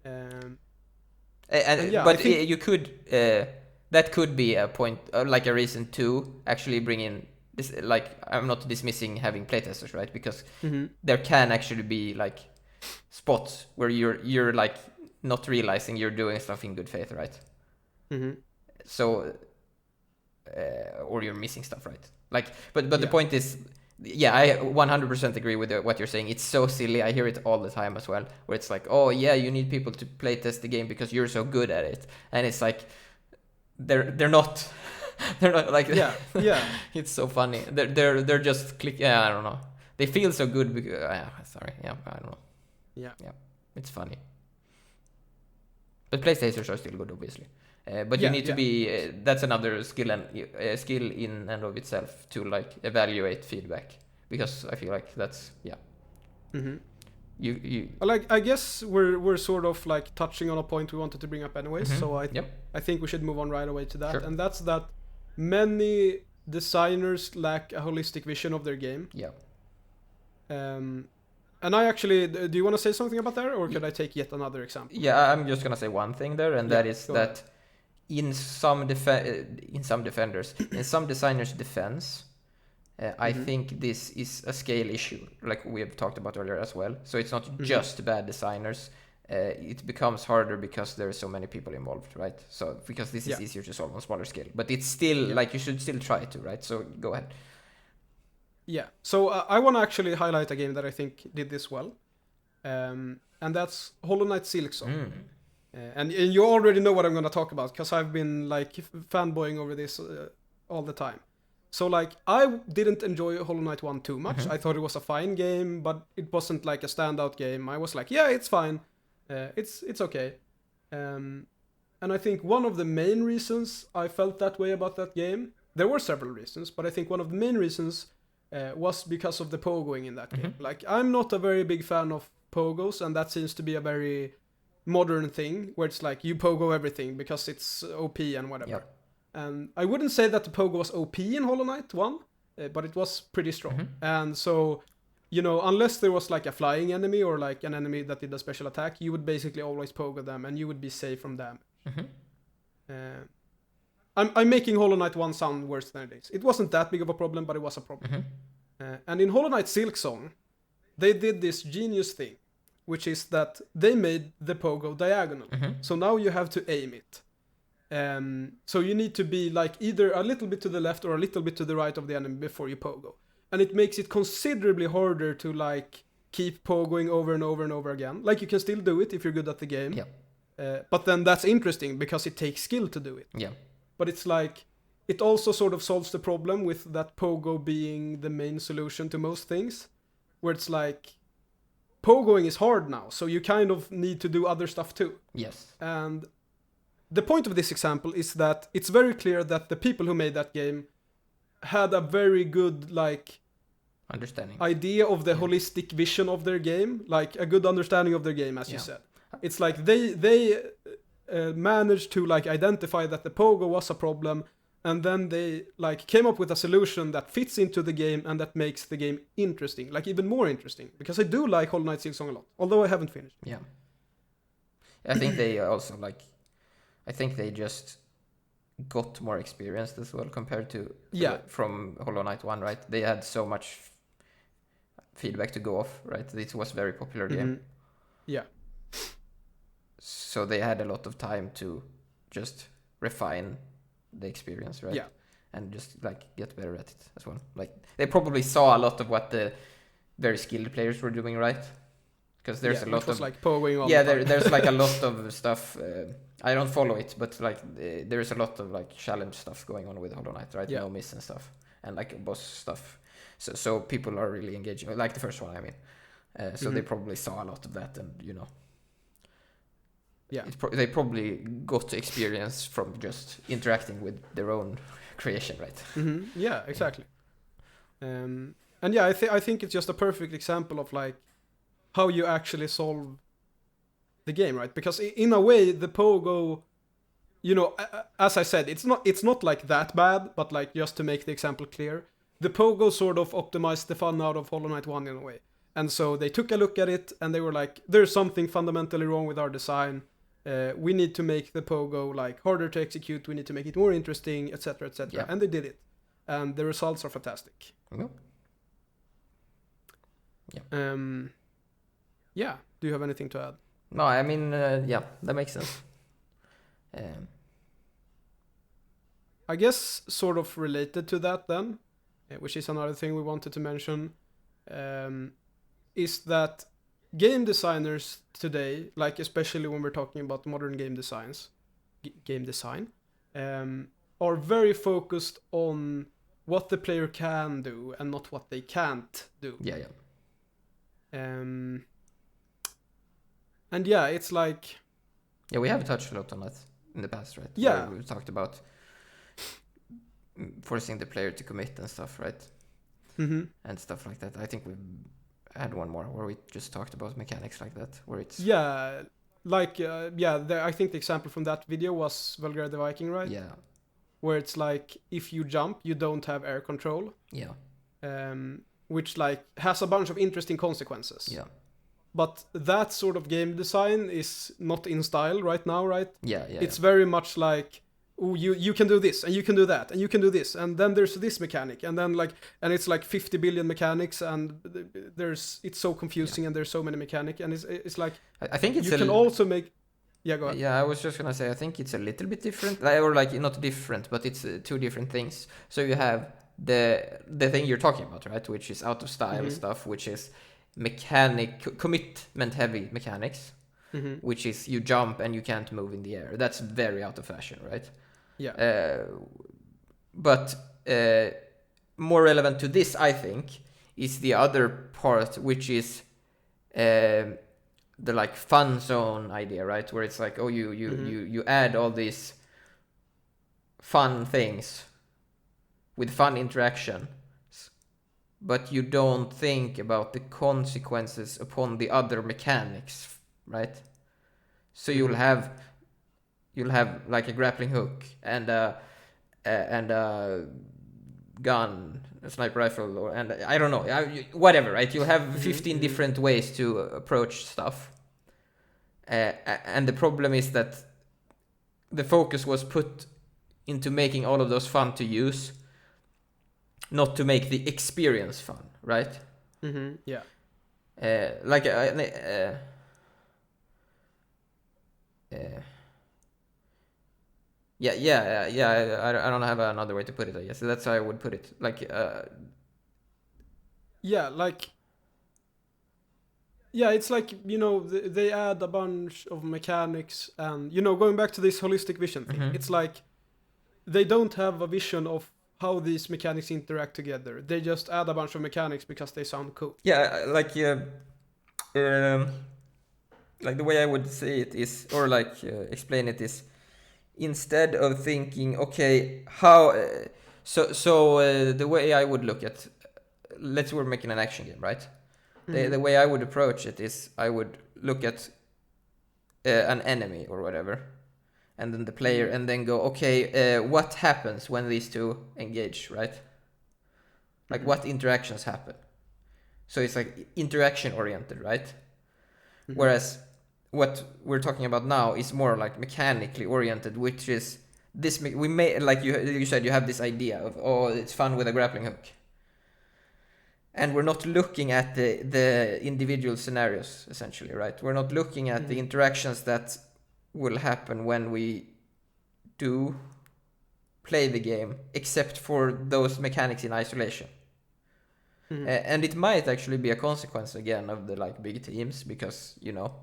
Speaker 2: Yeah. But you could, that could be a point, like a reason to actually bring in this. Like, I'm not dismissing having playtesters, right? Because there can actually be like spots where you're like not realizing you're doing stuff in good faith, right? So, or you're missing stuff, right? Like, but the point is, I 100% agree with what you're saying. It's so silly. I hear it all the time as well, where it's like, oh yeah, you need people to play test the game because you're so good at it, and it's like they're not they're not like it's so funny. They're just click. Yeah, I don't know. They feel so good because sorry. Yeah, I don't know. Yeah, it's funny. But PlayStations are still good, obviously. But you need to be. That's another skill in and of itself to like evaluate feedback, because I feel like that's You
Speaker 1: like, I guess we're sort of like touching on a point we wanted to bring up anyways. So I think we should move on right away to that, and that's that many designers lack a holistic vision of their game. And I actually, do you want to say something about that, or could I take yet another example?
Speaker 2: Yeah, I'm just gonna say one thing there, and that is that in some designers' defense, I think this is a scale issue, like we have talked about earlier as well. So it's not just bad designers. It becomes harder because there are so many people involved, right? So because this is easier to solve on smaller scale, but it's still like you should still try to, right? So go ahead.
Speaker 1: Yeah, so I want to actually highlight a game that I think did this well, and that's Hollow Knight Silksong. And you already know what I'm going to talk about, because I've been like fanboying over this all the time. So like, I didn't enjoy Hollow Knight 1 too much. I thought it was a fine game, but it wasn't like a standout game. I was like, yeah, it's fine. It's okay. And I think one of the main reasons I felt that way about that game, there were several reasons, but I think one of the main reasons was because of the pogoing in that game. Like, I'm not a very big fan of pogos, and that seems to be a very modern thing where it's like you pogo everything because it's OP and whatever.
Speaker 2: Yeah.
Speaker 1: And I wouldn't say that the pogo was OP in Hollow Knight 1, but it was pretty strong. And so, you know, unless there was like a flying enemy or like an enemy that did a special attack, you would basically always pogo them and you would be safe from damage. I'm making Hollow Knight 1 sound worse than it is. It wasn't that big of a problem, but it was a problem. And in Hollow Knight Silksong, they did this genius thing, which is that they made the pogo diagonal. So now you have to aim it. So you need to be like either a little bit to the left or a little bit to the right of the enemy before you pogo. And it makes it considerably harder to like keep pogoing over and over and over again. Like you can still do it if you're good at the game. But then that's interesting because it takes skill to do it. But it's like, it also sort of solves the problem with that pogo being the main solution to most things. Where it's like, pogoing is hard now, so you kind of need to do other stuff too. And the point of this example is that it's very clear that the people who made that game had a very good, like,
Speaker 2: understanding
Speaker 1: idea of the holistic vision of their game, like a good understanding of their game, as you said. It's like they managed to like identify that the pogo was a problem, and then they like came up with a solution that fits into the game and that makes the game interesting, like even more interesting. Because I do like Hollow Knight Silksong a lot, although I haven't finished.
Speaker 2: I think they also like, I think they just got more experienced as well compared to from Hollow Knight 1, right? They had so much feedback to go off, right? It was a very popular game. So they had a lot of time to just refine the experience, right? And just like get better at it as well. Like they probably saw a lot of what the very skilled players were doing, right? Because there's a lot of
Speaker 1: like pogoing all
Speaker 2: there's like a lot of stuff. I don't follow it, but like there's a lot of like challenge stuff going on with Hollow Knight, right? No miss and stuff, and like boss stuff. So people are really engaging, like the first one, I mean. So they probably saw a lot of that, and you know. They probably got experience from just interacting with their own creation, right?
Speaker 1: Yeah, exactly. And yeah, I think it's just a perfect example of like how you actually solve the game, right? Because in a way, the pogo, you know, as I said, it's not like that bad, but like just to make the example clear, the pogo sort of optimized the fun out of Hollow Knight 1 in a way. And so they took a look at it and they were like, there's something fundamentally wrong with our design. We need to make the pogo like harder to execute. We need to make it more interesting, etc., etc. And they did it, and the results are fantastic. Yeah. Do you have anything to add?
Speaker 2: No, I mean, that makes sense.
Speaker 1: I guess sort of related to that then, which is another thing we wanted to mention, is that game designers today, like especially when we're talking about modern game design, are very focused on what the player can do and not what they can't do. And yeah, it's like...
Speaker 2: Yeah, we have touched a lot on that in the past, right?
Speaker 1: Yeah.
Speaker 2: We've talked about forcing the player to commit and stuff, right? And stuff like that. I think we've had one more where we just talked about mechanics like that, where it's...
Speaker 1: Yeah, like, I think the example from that video was Valkyria the Viking, right?
Speaker 2: Yeah.
Speaker 1: Where it's like, if you jump, you don't have air control. Which, like, has a bunch of interesting consequences. But that sort of game design is not in style right now, right? It's very much like, oh, you can do this, and you can do that, and you can do this, and then there's this mechanic, and then like, and it's like 50 billion mechanics, and it's so confusing, and there's so many mechanics, and it's like,
Speaker 2: I think it's
Speaker 1: you can also make... Yeah, go ahead.
Speaker 2: Yeah, I was just gonna say, I think it's a little bit different, or like not different, but it's two different things. So you have the thing you're talking about, right, which is out of style stuff, which is commitment heavy mechanics, which is you jump and you can't move in the air. That's very out of fashion, right? But more relevant to this, I think, is the other part, which is the like fun zone idea, right? Where it's like, oh, you add all these fun things with fun interaction, but you don't think about the consequences upon the other mechanics, right? So you'll have like a grappling hook and a gun, a sniper rifle, and I don't know, whatever, right? You'll have 15 different ways to approach stuff. And the problem is that the focus was put into making all of those fun to use, not to make the experience fun, right?
Speaker 1: Yeah.
Speaker 2: Like I don't have another way to put it, I guess. That's how I would put it. Like
Speaker 1: it's like, they add a bunch of mechanics, and, going back to this holistic vision thing, it's like they don't have a vision of how these mechanics interact together. They just add a bunch of mechanics because they sound cool.
Speaker 2: Yeah, like the way I would say it is, or explain it is, instead of thinking, okay, how, the way I would look at, let's say we're making an action game, right? The way I would approach it is I would look at an enemy or whatever, and then the player, and then go, okay, what happens when these two engage, right? Like what interactions happen? So it's like interaction oriented, right? Whereas what we're talking about now is more like mechanically oriented, which is this. We may, like you said, you have this idea of, oh, it's fun with a grappling hook. And we're not looking at the individual scenarios, essentially, right? We're not looking at the interactions that will happen when we do play the game, except for those mechanics in isolation. And it might actually be a consequence, again, of the big teams, because,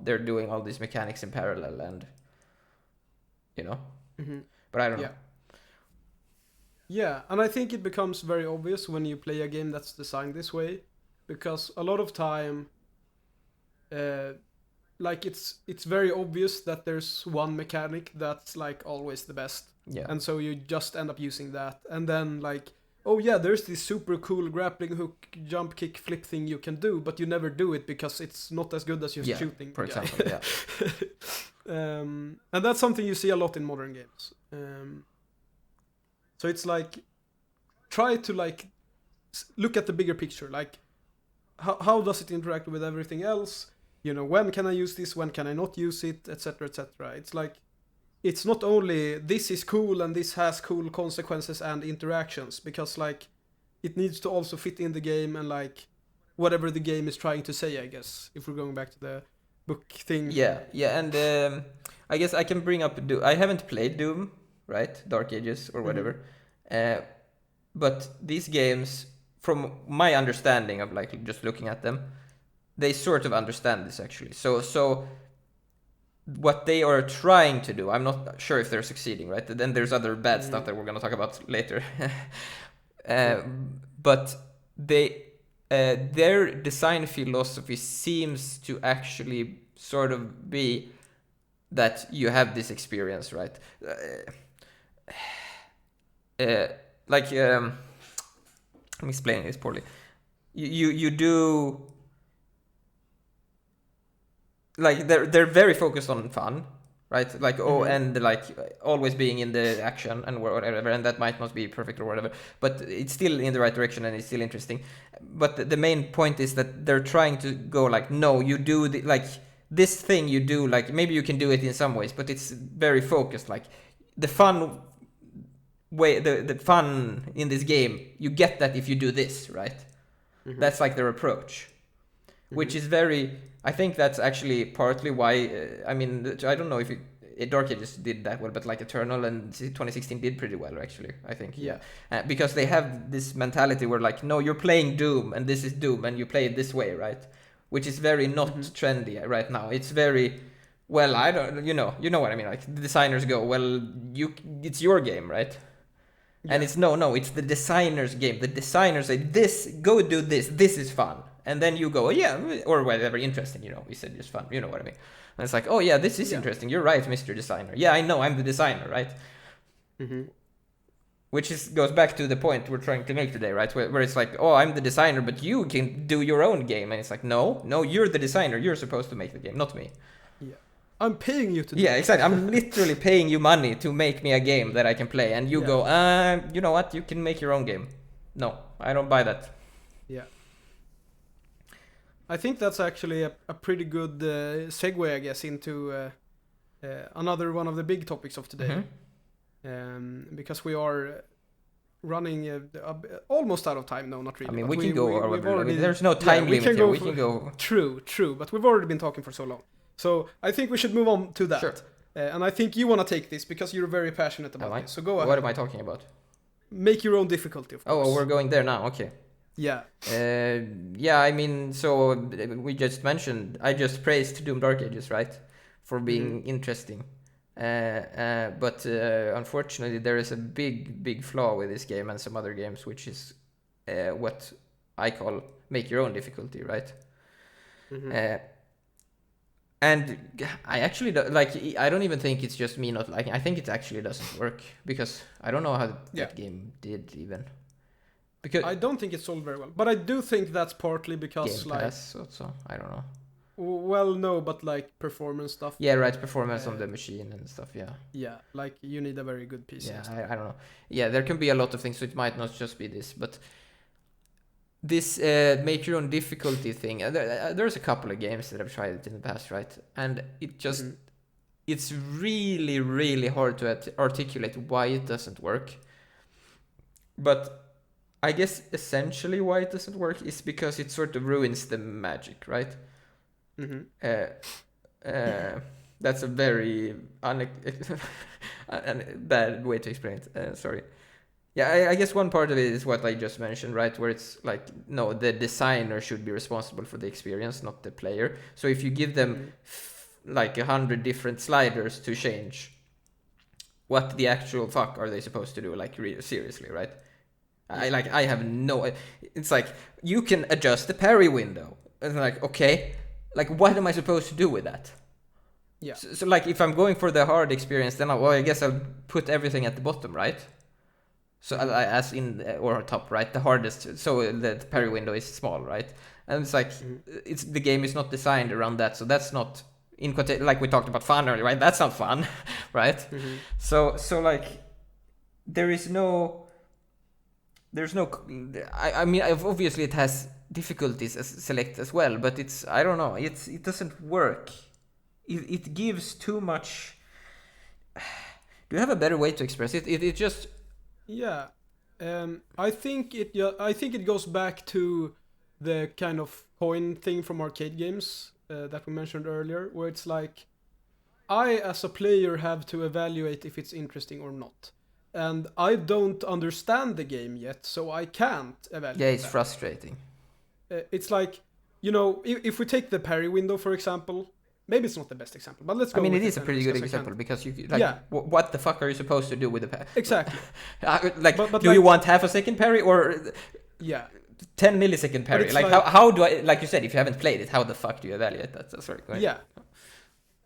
Speaker 2: they're doing all these mechanics in parallel, and, But I don't know.
Speaker 1: Yeah, and I think it becomes very obvious when you play a game that's designed this way, because a lot of time, it's very obvious that there's one mechanic that's always the best, and so you just end up using that, and then oh yeah, there's this super cool grappling hook, jump kick, flip thing you can do, but you never do it because it's not as good as just shooting.
Speaker 2: For example,
Speaker 1: and that's something you see a lot in modern games. So it's try to look at the bigger picture, how does it interact with everything else? When can I use this? When can I not use it? Etc. etc. It's it's not only this is cool and this has cool consequences and interactions, because it needs to also fit in the game and whatever the game is trying to say, I guess, if we're going back to the book thing.
Speaker 2: Yeah, and I guess I can bring up Doom. I haven't played Doom, right? Dark Ages or whatever. But these games, from my understanding of just looking at them, they sort of understand this actually. So what they are trying to do, I'm not sure if they're succeeding, right? Then there's other bad stuff that we're going to talk about later. But their design philosophy seems to actually sort of be that you have this experience, right? I'm explaining this poorly. You do, they're very focused on fun, right? And always being in the action and whatever, and that might not be perfect or whatever, but it's still in the right direction and it's still interesting. But the main point is that they're trying to go no, you do this thing you do, maybe you can do it in some ways, but it's very focused. The fun way, the fun in this game, you get that if you do this, right? That's their approach, which is very, I think that's actually partly why, I don't know if Dark Ages did that well, but Eternal and 2016 did pretty well, actually, I think. Because they have this mentality where no, you're playing Doom and this is Doom and you play it this way, right? Which is very not trendy right now. It's very, well, I don't, you know what I mean? The designers go, well, it's your game, right? And it's no, it's the designer's game. The designers say, go do this is fun. And then you go, or whatever, interesting, we said just fun, you know what I mean? And it's oh yeah, this is interesting. You're right, Mr. Designer. Yeah, I know, I'm the designer, right? Which goes back to the point we're trying to make today, right? Where it's oh, I'm the designer, but you can do your own game. And it's no, you're the designer. You're supposed to make the game, not me.
Speaker 1: Yeah. I'm paying you to do
Speaker 2: Yeah,
Speaker 1: it.
Speaker 2: exactly. I'm literally paying you money to make me a game that I can play, and you go, you know what? You can make your own game. No, I don't buy that.
Speaker 1: Yeah. I think that's actually a pretty good segue, I guess, into another one of the big topics of today. Because we are running almost out of time. No, not really.
Speaker 2: I mean, we can go
Speaker 1: already,
Speaker 2: there's no time limit here. We can go.
Speaker 1: True. But we've already been talking for so long. So I think we should move on to that.
Speaker 2: Sure.
Speaker 1: And I think you want to take this because you're very passionate about this. So go ahead.
Speaker 2: What am I talking about?
Speaker 1: Make your own difficulty, of course.
Speaker 2: Oh, we're going there now. Okay.
Speaker 1: Yeah.
Speaker 2: Yeah, I mean, so we just mentioned, I just praised Doom Dark Ages, right? For being interesting. But unfortunately, there is a big flaw with this game and some other games, which is what I call make your own difficulty, right? And I actually I don't even think it's just me not liking. I think it actually doesn't work because I don't know how that game did even. Because
Speaker 1: I don't think it sold very well, but I do think that's partly because
Speaker 2: Game Pass also, I don't know.
Speaker 1: Well, no, but like performance stuff.
Speaker 2: Yeah, right, performance on the machine and stuff, yeah.
Speaker 1: Yeah, like you need a very good PC.
Speaker 2: Yeah, I don't know. Yeah, there can be a lot of things, so it might not just be this, but this make your own difficulty thing, there's a couple of games that I've tried it in the past, right? And it just, it's really hard to articulate why it doesn't work. But I guess essentially why it doesn't work is because it sort of ruins the magic, right? That's a very bad way to explain it. Sorry. Yeah, I guess one part of it is what I just mentioned, right? Where it's like, no, the designer should be responsible for the experience, not the player. So if you give them like 100 different sliders to change, what the actual fuck are they supposed to do? Like, seriously, right? I have no. It's like you can adjust the parry window, and like, okay, like what am I supposed to do with that?
Speaker 1: Yeah.
Speaker 2: So like if I'm going for the hard experience, then I guess I'll put everything at the bottom, right? So as in or top, right? The hardest. So the parry window is small, right? And it's like it's the game is not designed around that, so that's not like we talked about fun earlier, right? That's not fun, right? So like there's no. I mean, obviously it has difficulties as select as well, but I don't know. It doesn't work. It gives too much. Do you have a better way to express it? It just.
Speaker 1: Yeah, I think it goes back to the kind of coin thing from arcade games that we mentioned earlier, where it's like I as a player have to evaluate if it's interesting or not. And I don't understand the game yet, so I can't evaluate.
Speaker 2: Yeah, it's frustrating.
Speaker 1: It's like, you know, if we take the parry window, for example, maybe it's not the best example, but let's go.
Speaker 2: I mean, it is a pretty good example because you like, what the fuck are you supposed to do with the parry?
Speaker 1: Exactly.
Speaker 2: Like, but do you want half a second parry or 10 millisecond parry? Like how do I, like you said, if you haven't played it, how the fuck do you evaluate that? Sorry. Go ahead.
Speaker 1: Yeah,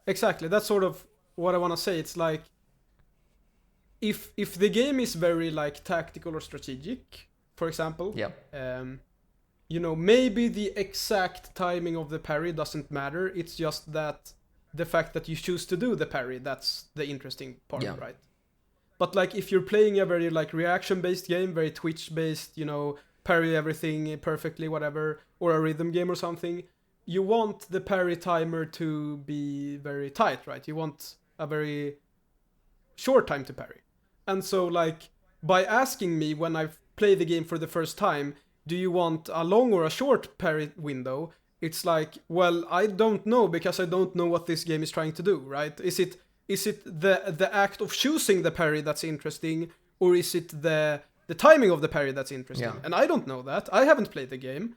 Speaker 1: exactly. That's sort of what I want to say. It's like, if the game is very like tactical or strategic, for example, you know, maybe the exact timing of the parry doesn't matter. It's just that the fact that you choose to do the parry, that's the interesting part, right? But like if you're playing a very like reaction-based game, very Twitch-based, you know, parry everything perfectly, whatever, or a rhythm game or something, you want the parry timer to be very tight, right? You want a very short time to parry. And so, like, by asking me when I play the game for the first time, do you want a long or a short parry window? It's like, well, I don't know because I don't know what this game is trying to do, right? Is it the act of choosing the parry that's interesting, or is it the timing of the parry that's interesting? Yeah. And I don't know that. I haven't played the game.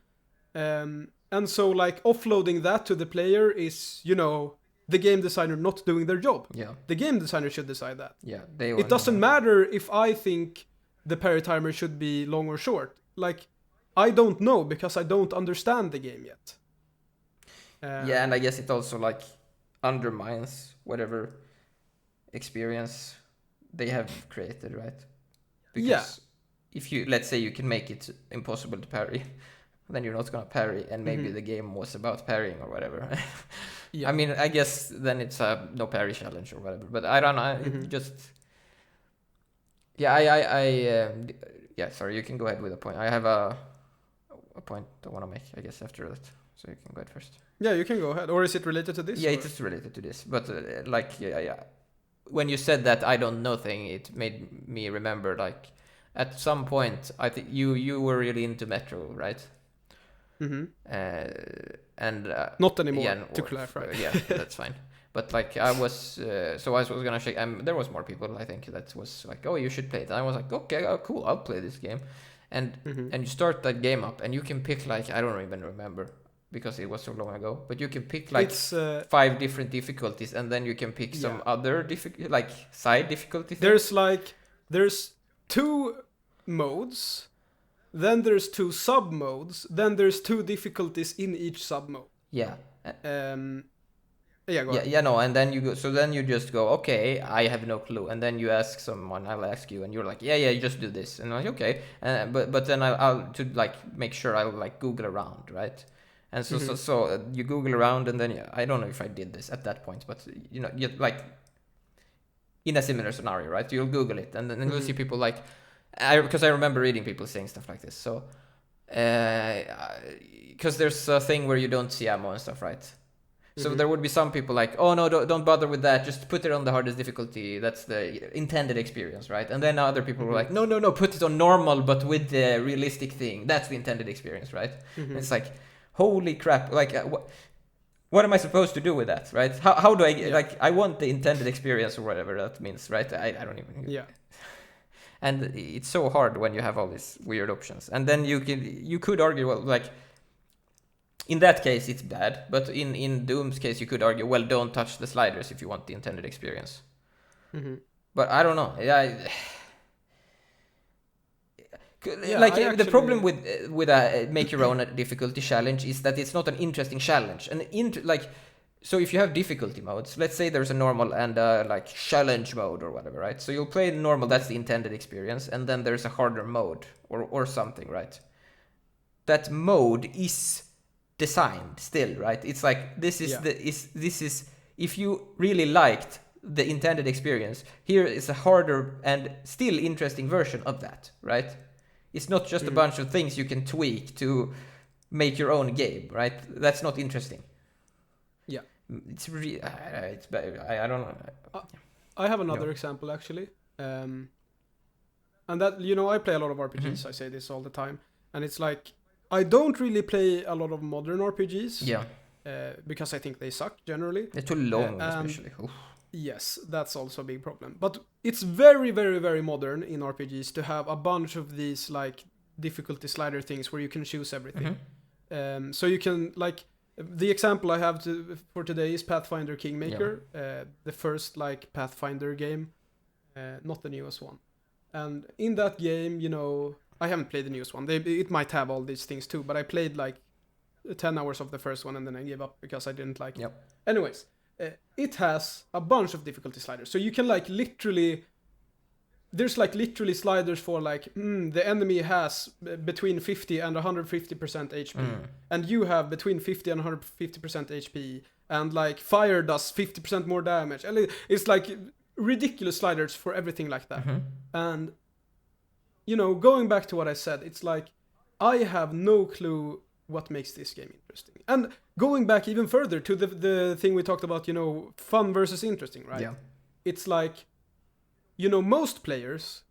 Speaker 1: And so, like, offloading that to the player is, you know, the game designer not doing their job. Yeah. The game designer should decide that. Yeah. It doesn't matter if I think the parry timer should be long or short. Like, I don't know because I don't understand the game yet.
Speaker 2: Yeah, and I guess it also like undermines whatever experience they have created, right? Because if you, let's say you can make it impossible to parry, then you're not gonna parry, and maybe the game was about parrying or whatever.
Speaker 1: Yeah.
Speaker 2: I mean, I guess then it's a no parry challenge or whatever. But I don't know.
Speaker 1: Mhm.
Speaker 2: It just yeah, yeah. Sorry, you can go ahead with a point. I have a point I want to make, I guess, after that. So you can go ahead first.
Speaker 1: Yeah, you can go ahead. Or is it related to this?
Speaker 2: Yeah,
Speaker 1: or?
Speaker 2: it is related to this. But like, yeah. When you said that I don't know thing, it made me remember like at some point I think you were really into Metro, right?
Speaker 1: Mm-hmm.
Speaker 2: And
Speaker 1: Not anymore,
Speaker 2: yeah,
Speaker 1: to clarify.
Speaker 2: yeah, that's fine. But like I was, so I was gonna shake. There was more people I think that was like, oh, you should play it. And I was like, okay, cool, I'll play this game. And you start that game up, and you can pick like I don't even remember because it was so long ago. But you can pick like
Speaker 1: It's
Speaker 2: 5 different difficulties, and then you can pick some other like side difficulty.
Speaker 1: There's 2 modes, then there's 2 sub modes, then there's 2 difficulties in each sub mode.
Speaker 2: Yeah.
Speaker 1: Yeah, go ahead.
Speaker 2: Yeah, no, and then you go. So then you just go, okay, I have no clue, and then you ask someone. I'll ask you, and you're like, yeah, you just do this, and I'm like, okay, but then I'll to like make sure I'll like Google around, right? And so you Google around, and then I don't know if I did this at that point, but you like in a similar scenario, right? You'll Google it, and then you'll see people like, because I remember reading people saying stuff like this. So, because there's a thing where you don't see ammo and stuff, right? So there would be some people like, oh no, don't bother with that. Just put it on the hardest difficulty. That's the intended experience, right? And then other people were like, no, put it on normal, but with the realistic thing. That's the intended experience, right? It's like, holy crap! Like, what am I supposed to do with that, right? How do I like? I want the intended experience or whatever that means, right? I don't even.
Speaker 1: Yeah.
Speaker 2: And it's so hard when you have all these weird options, and then you could argue, well, like. In that case, it's bad, but in Doom's case, you could argue, well, don't touch the sliders if you want the intended experience. But I don't know. The problem with a make your own difficulty challenge is that it's not an interesting challenge. So if you have difficulty modes, let's say there's a normal and like challenge mode or whatever, right? So you'll play normal, that's the intended experience, and then there's a harder mode or something, right? That mode is designed still, right? It's like this is if you really liked the intended experience, here is a harder and still interesting version of that, right? It's not just a bunch of things you can tweak to make your own game, right? That's not interesting.
Speaker 1: Yeah,
Speaker 2: it's really it's I don't know.
Speaker 1: I have another example actually, and that I play a lot of RPGs. I say this all the time, and it's like I don't really play a lot of modern RPGs.
Speaker 2: Yeah.
Speaker 1: Because I think they suck generally.
Speaker 2: They're too long, especially.
Speaker 1: Yes, that's also a big problem. But it's very, very, very modern in RPGs to have a bunch of these like difficulty slider things where you can choose everything. So you can like the example I have for today is Pathfinder Kingmaker, the first like Pathfinder game, not the newest one. And in that game, I haven't played the newest one. It might have all these things too, but I played like 10 hours of the first one and then I gave up because I didn't like it. Anyways, it has a bunch of difficulty sliders. So you can like literally, there's like literally sliders for like, the enemy has between 50 and 150% HP. And you have between 50 and 150% HP. And like fire does 50% more damage. And it's like ridiculous sliders for everything like that. And going back to what I said, it's like, I have no clue what makes this game interesting. And going back even further to the thing we talked about, fun versus interesting, right? Yeah. It's like, most players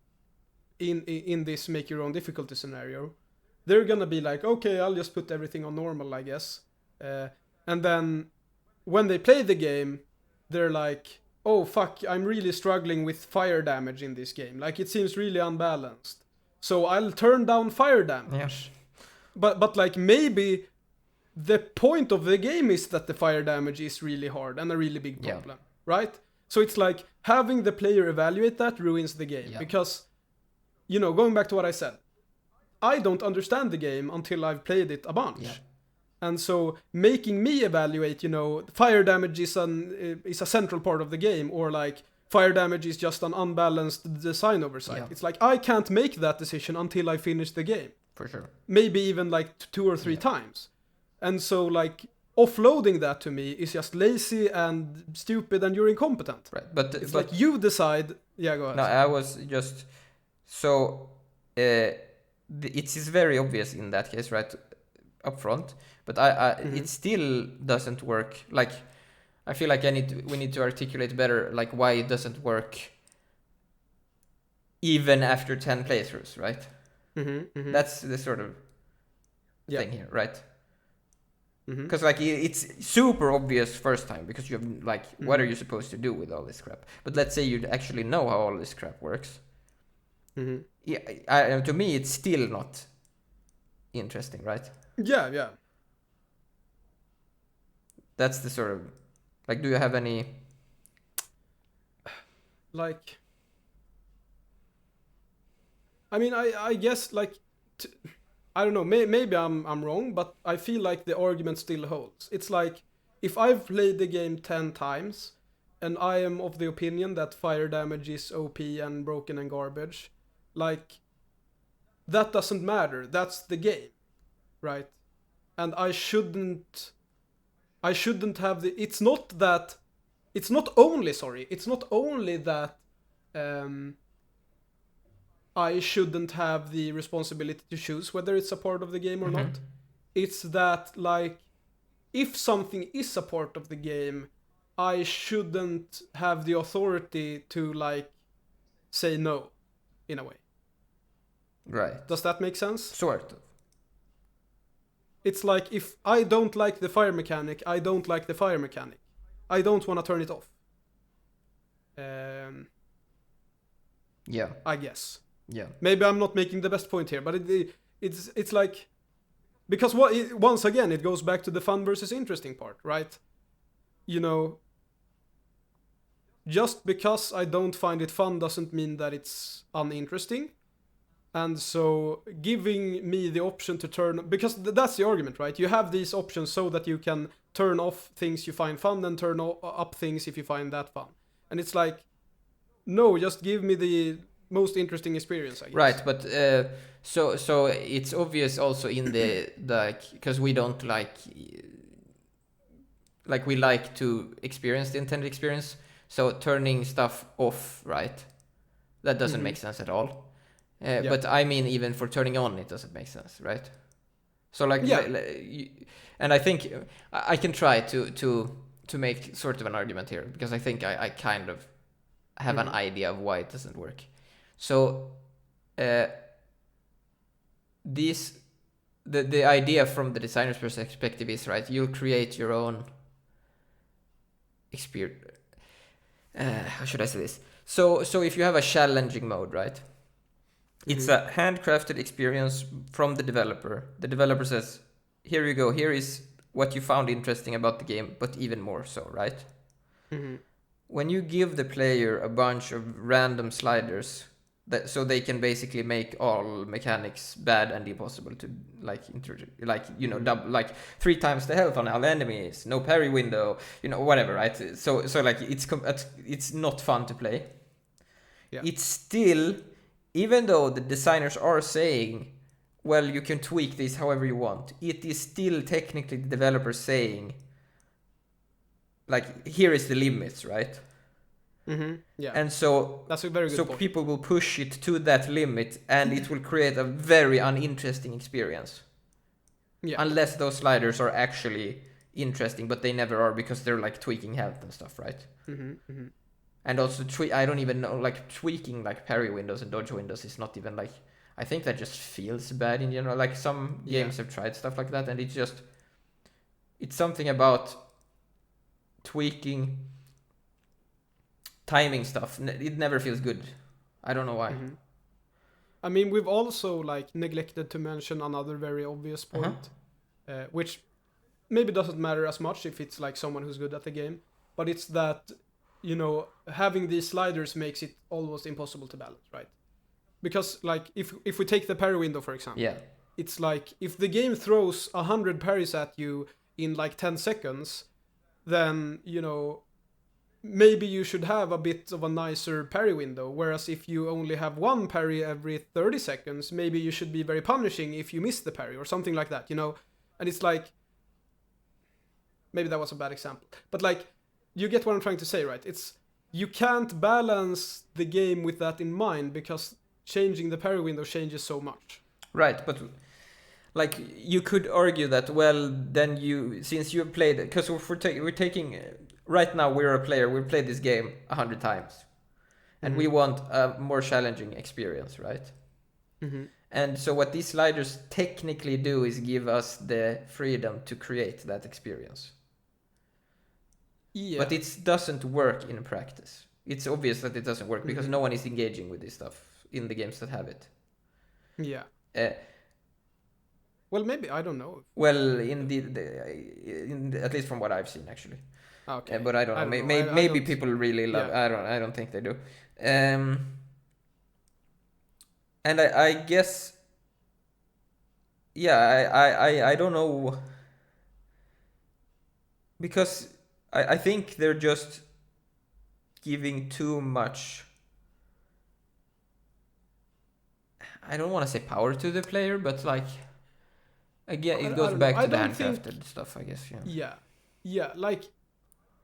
Speaker 1: in this make your own difficulty scenario, they're gonna be like, okay, I'll just put everything on normal, I guess. And then when they play the game, they're like, oh fuck, I'm really struggling with fire damage in this game. Like, it seems really unbalanced. So I'll turn down fire damage.
Speaker 2: Yes.
Speaker 1: But like maybe the point of the game is that the fire damage is really hard and a really big problem, right? So it's like having the player evaluate that ruins the game because, going back to what I said, I don't understand the game until I've played it a bunch. Yeah. And so making me evaluate, fire damage is a central part of the game, or like fire damage is just an unbalanced design oversight. Yeah. It's like I can't make that decision until I finish the game.
Speaker 2: For sure.
Speaker 1: Maybe even like 2 or 3 times. And so like offloading that to me is just lazy and stupid and you're incompetent.
Speaker 2: Right, but
Speaker 1: It's like you decide. Yeah, go ahead.
Speaker 2: No, I was just so it is very obvious in that case, right, up front. But it still doesn't work. Like I feel like we need to articulate better, like why it doesn't work even after 10 playthroughs, right? That's the sort of thing here, right? Because like it's super obvious first time because you have like what are you supposed to do with all this crap? But let's say you actually know how all this crap works. Yeah, to me it's still not interesting, right?
Speaker 1: Yeah.
Speaker 2: That's the sort of like. Do you have any
Speaker 1: like? I mean, I guess like. I don't know, maybe I'm wrong, but I feel like the argument still holds. It's like, if I've played the game 10 times, and I am of the opinion that fire damage is OP and broken and garbage, like, that doesn't matter. That's the game, right? And I shouldn't have the... It's not only that I shouldn't have the responsibility to choose whether it's a part of the game or not. It's that, like, if something is a part of the game, I shouldn't have the authority to, like, say no, in a way.
Speaker 2: Right.
Speaker 1: Does that make sense?
Speaker 2: Sort of.
Speaker 1: It's like, if I don't like the fire mechanic, I don't like the fire mechanic. I don't want to turn it off.
Speaker 2: Yeah.
Speaker 1: I guess.
Speaker 2: Yeah.
Speaker 1: Maybe I'm not making the best point here, but it's like, because once again it goes back to the fun versus interesting part, right? You know, just because I don't find it fun doesn't mean that it's uninteresting. And so giving me the option to turn, because that's the argument, right? You have these options so that you can turn off things you find fun and turn up things if you find that fun. And it's like, no, just give me the most interesting experience, I guess.
Speaker 2: Right, but so it's obvious also in the because we don't like we like to experience the intended experience. So turning stuff off, right? That doesn't make sense at all. But I mean, even for turning on, it doesn't make sense, right? So like, and I think I can try to make sort of an argument here because I think I kind of have an idea of why it doesn't work. So, the idea from the designer's perspective is, right, you'll create your own experience. How should I say this? So if you have a challenging mode, right, it's a handcrafted experience from the developer. The developer says, here you go, here is what you found interesting about the game, but even more so, right? When you give the player a bunch of random sliders, so they can basically make all mechanics bad and impossible to double, like 3 times the health on all enemies, no parry window, whatever, right? So like it's not fun to play. It's still, even though the designers are saying, well, you can tweak this however you want, it is still technically the developer saying, like, here is the limits, right?
Speaker 1: Yeah.
Speaker 2: And so
Speaker 1: that's a very good point.
Speaker 2: People will push it to that limit, and it will create a very uninteresting experience. Unless those sliders are actually interesting, but they never are because they're like tweaking health and stuff, right? And also I don't even know, like, tweaking like parry windows and dodge windows is not even like, I think that just feels bad in general. Like, some games have tried stuff like that, and it's something about tweaking timing stuff. It never feels good. I don't know why.
Speaker 1: I mean, we've also like neglected to mention another very obvious point, which maybe doesn't matter as much if it's like someone who's good at the game, but it's that, having these sliders makes it almost impossible to balance, right? Because like if we take the parry window, for example, it's like, if the game throws 100 parries at you in like 10 seconds, then maybe you should have a bit of a nicer parry window. Whereas if you only have one parry every 30 seconds, maybe you should be very punishing if you miss the parry or something like that, And it's like, maybe that was a bad example. But like, you get what I'm trying to say, right? You can't balance the game with that in mind because changing the parry window changes so much.
Speaker 2: Right, but like you could argue that, well, then since you played it, because we're taking right now, we're a player, we've played this game 100 times, and we want a more challenging experience, right? And so what these sliders technically do is give us the freedom to create that experience.
Speaker 1: Yeah.
Speaker 2: But it doesn't work in practice. It's obvious that it doesn't work because no one is engaging with this stuff in the games that have it.
Speaker 1: Yeah. Well, maybe, I don't know.
Speaker 2: Well, at least from what I've seen, actually.
Speaker 1: Okay.
Speaker 2: But I don't know. Maybe people really love. Yeah. I don't think they do. And I guess. Yeah, I don't know. Because I think they're just giving too much. I don't want to say power to the player, but like, again, it goes back to the handcrafted stuff, I guess.
Speaker 1: Yeah. Like,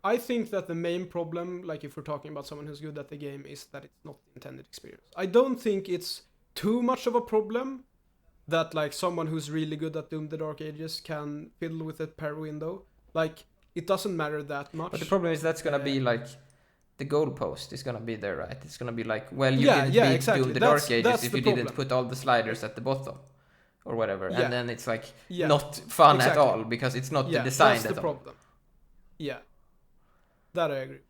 Speaker 1: I think that the main problem, like if we're talking about someone who's good at the game, is that it's not the intended experience. I don't think it's too much of a problem that like someone who's really good at Doom: The Dark Ages can fiddle with a parry window. Like, it doesn't matter that much.
Speaker 2: But the problem is that's gonna be like, the goalpost is gonna be there, right? It's gonna be like, well, you didn't beat
Speaker 1: exactly.
Speaker 2: Doom: The Dark Ages if you didn't put all the sliders at the bottom, or whatever. And then it's like not fun at all because it's not designed at all. That's the problem.
Speaker 1: Yeah, that I agree.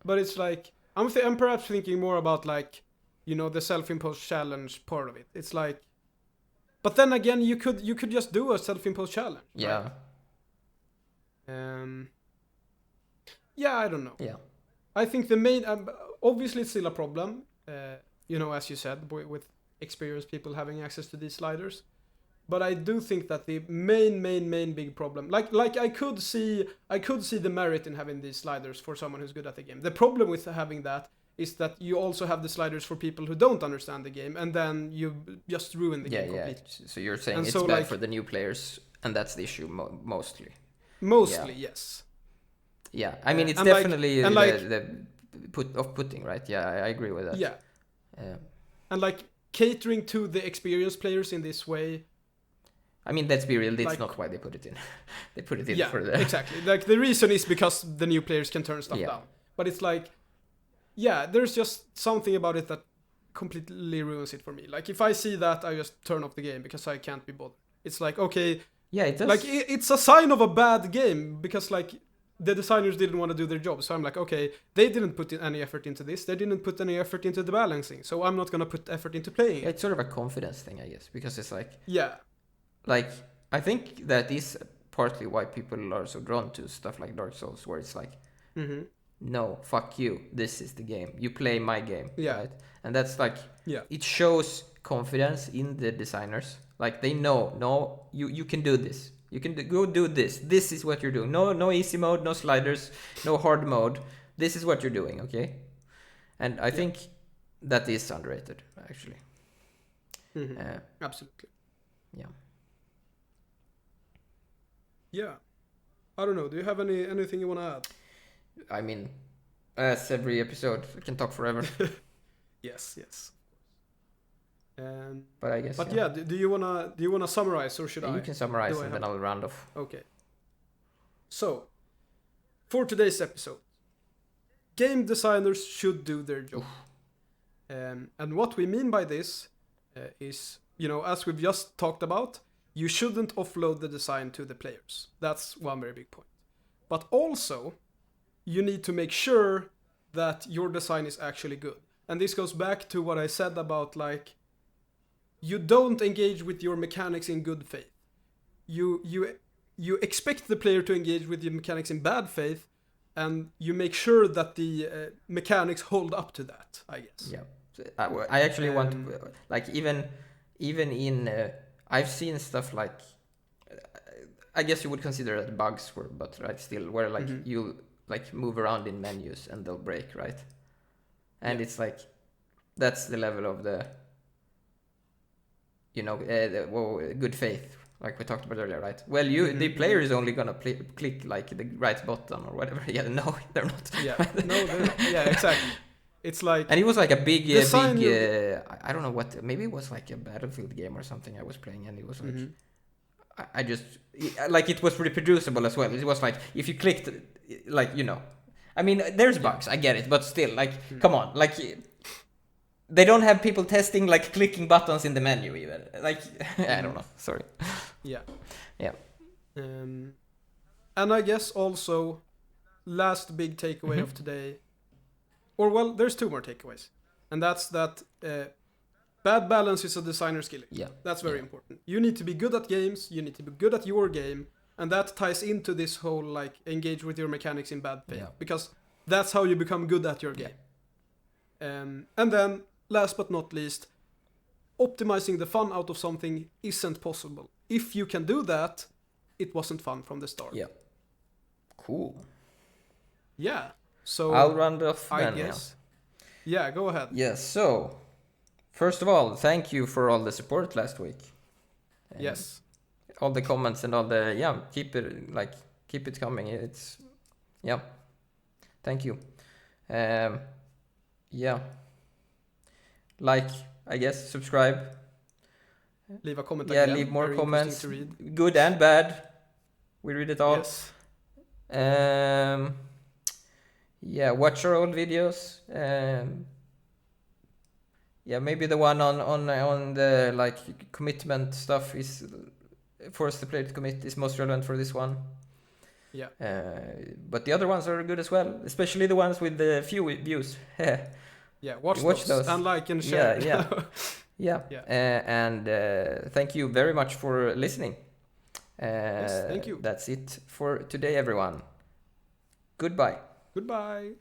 Speaker 1: But it's like, I'm perhaps thinking more about like, you know, the self-imposed challenge part of it. It's like, but then again, you could just do a self-imposed challenge.
Speaker 2: Yeah.
Speaker 1: Right? Yeah, I don't know.
Speaker 2: Yeah.
Speaker 1: I think the main, obviously it's still a problem, you know, as you said, with experienced people having access to these sliders. But I do think that the main big problem, like I could see the merit in having these sliders for someone who's good at the game. The problem with having that is that you also have the sliders for people who don't understand the game, and then you just ruin the game completely.
Speaker 2: Yeah. So you're saying it's bad for the new players, and that's the issue mostly.
Speaker 1: Mostly, yes.
Speaker 2: Yeah, I mean, it's definitely the off-putting, right? Yeah, I agree with that.
Speaker 1: Yeah. And like catering to the experienced players in this way.
Speaker 2: I mean, let's be real, that's not why they put it in. They put it in for the...
Speaker 1: exactly. Like, the reason is because the new players can turn stuff down. But it's like, there's just something about it that completely ruins it for me. Like, if I see that, I just turn off the game because I can't be bothered. It's like, okay...
Speaker 2: Yeah, it does.
Speaker 1: Like, it's a sign of a bad game because, like, the designers didn't want to do their job. So I'm like, okay, they didn't put in any effort into this. They didn't put any effort into the balancing. So I'm not going to put effort into playing it.
Speaker 2: It's sort of a confidence thing, I guess, because it's like...
Speaker 1: Yeah.
Speaker 2: Like, I think that is partly why people are so drawn to stuff like Dark Souls, where it's like, no, fuck you, this is the game. You play my game, right? And that's like, it shows confidence in the designers. Like, they know, no, you can do this. You can go do this. This is what you're doing. No easy mode, no sliders, no hard mode. This is what you're doing, okay? And I think that is underrated, actually.
Speaker 1: Absolutely.
Speaker 2: Yeah.
Speaker 1: Yeah. I don't know. Do you have anything you want to add?
Speaker 2: I mean, as every episode, I can talk forever.
Speaker 1: Yes.
Speaker 2: But I guess.
Speaker 1: But do you wanna summarize, or should I?
Speaker 2: You can summarize and then I'll round off.
Speaker 1: Okay. So, for today's episode, game designers should do their job. And what we mean by this is, you know, as we've just talked about, you shouldn't offload the design to the players. That's one very big point. But also, you need to make sure that your design is actually good. And this goes back to what I said about, like, you don't engage with your mechanics in good faith. You expect the player to engage with your mechanics in bad faith, and you make sure that the mechanics hold up to that, I guess.
Speaker 2: Yeah. I actually want to, like, even in... I've seen stuff like, I guess you would consider that bugs, but right, still, where like you like move around in menus and they'll break, right? And it's like, that's the level of the, you know, good faith. like we talked about earlier, right? Well, the player is only gonna click like the right button or whatever. Yeah, no, they're not.
Speaker 1: Yeah, no, they're not. Yeah, exactly. It's like,
Speaker 2: and it was like a big,
Speaker 1: design
Speaker 2: I don't know what. Maybe it was like a Battlefield game or something I was playing, and it was like, I just like it was reproducible as well. It was like if you clicked, like I mean, there's bugs, I get it, but still, like, come on, like. They don't have people testing like clicking buttons in the menu even. Like I don't know. Sorry.
Speaker 1: Yeah.
Speaker 2: Yeah.
Speaker 1: And I guess also last big takeaway of today, or well, there's two more takeaways, and that's that bad balance is a designer skill.
Speaker 2: Yeah.
Speaker 1: That's very important. You need to be good at games. You need to be good at your game, and that ties into this whole like engage with your mechanics in bad faith, because that's how you become good at your game. And then last but not least, optimizing the fun out of something isn't possible. If you can do that, it wasn't fun from the start.
Speaker 2: Yeah. Cool.
Speaker 1: Yeah. So
Speaker 2: I'll round off
Speaker 1: I
Speaker 2: then.
Speaker 1: guess. Yeah, go ahead.
Speaker 2: Yes. So, first of all, thank you for all the support last week.
Speaker 1: Yes.
Speaker 2: All the comments and all the keep it coming. It's thank you. Like, I guess, subscribe.
Speaker 1: Leave a comment.
Speaker 2: Yeah,
Speaker 1: again.
Speaker 2: leave more
Speaker 1: Very
Speaker 2: comments.
Speaker 1: To read.
Speaker 2: Good and bad. We read it all.
Speaker 1: Yes.
Speaker 2: Watch our old videos. Maybe the one on the like commitment stuff is force the player to commit is most relevant for this one.
Speaker 1: Yeah.
Speaker 2: But the other ones are good as well, especially the ones with the few views.
Speaker 1: Yeah, watch those and like and share.
Speaker 2: And thank you very much for listening.
Speaker 1: Yes, thank you.
Speaker 2: That's it for today, everyone. Goodbye.
Speaker 1: Goodbye.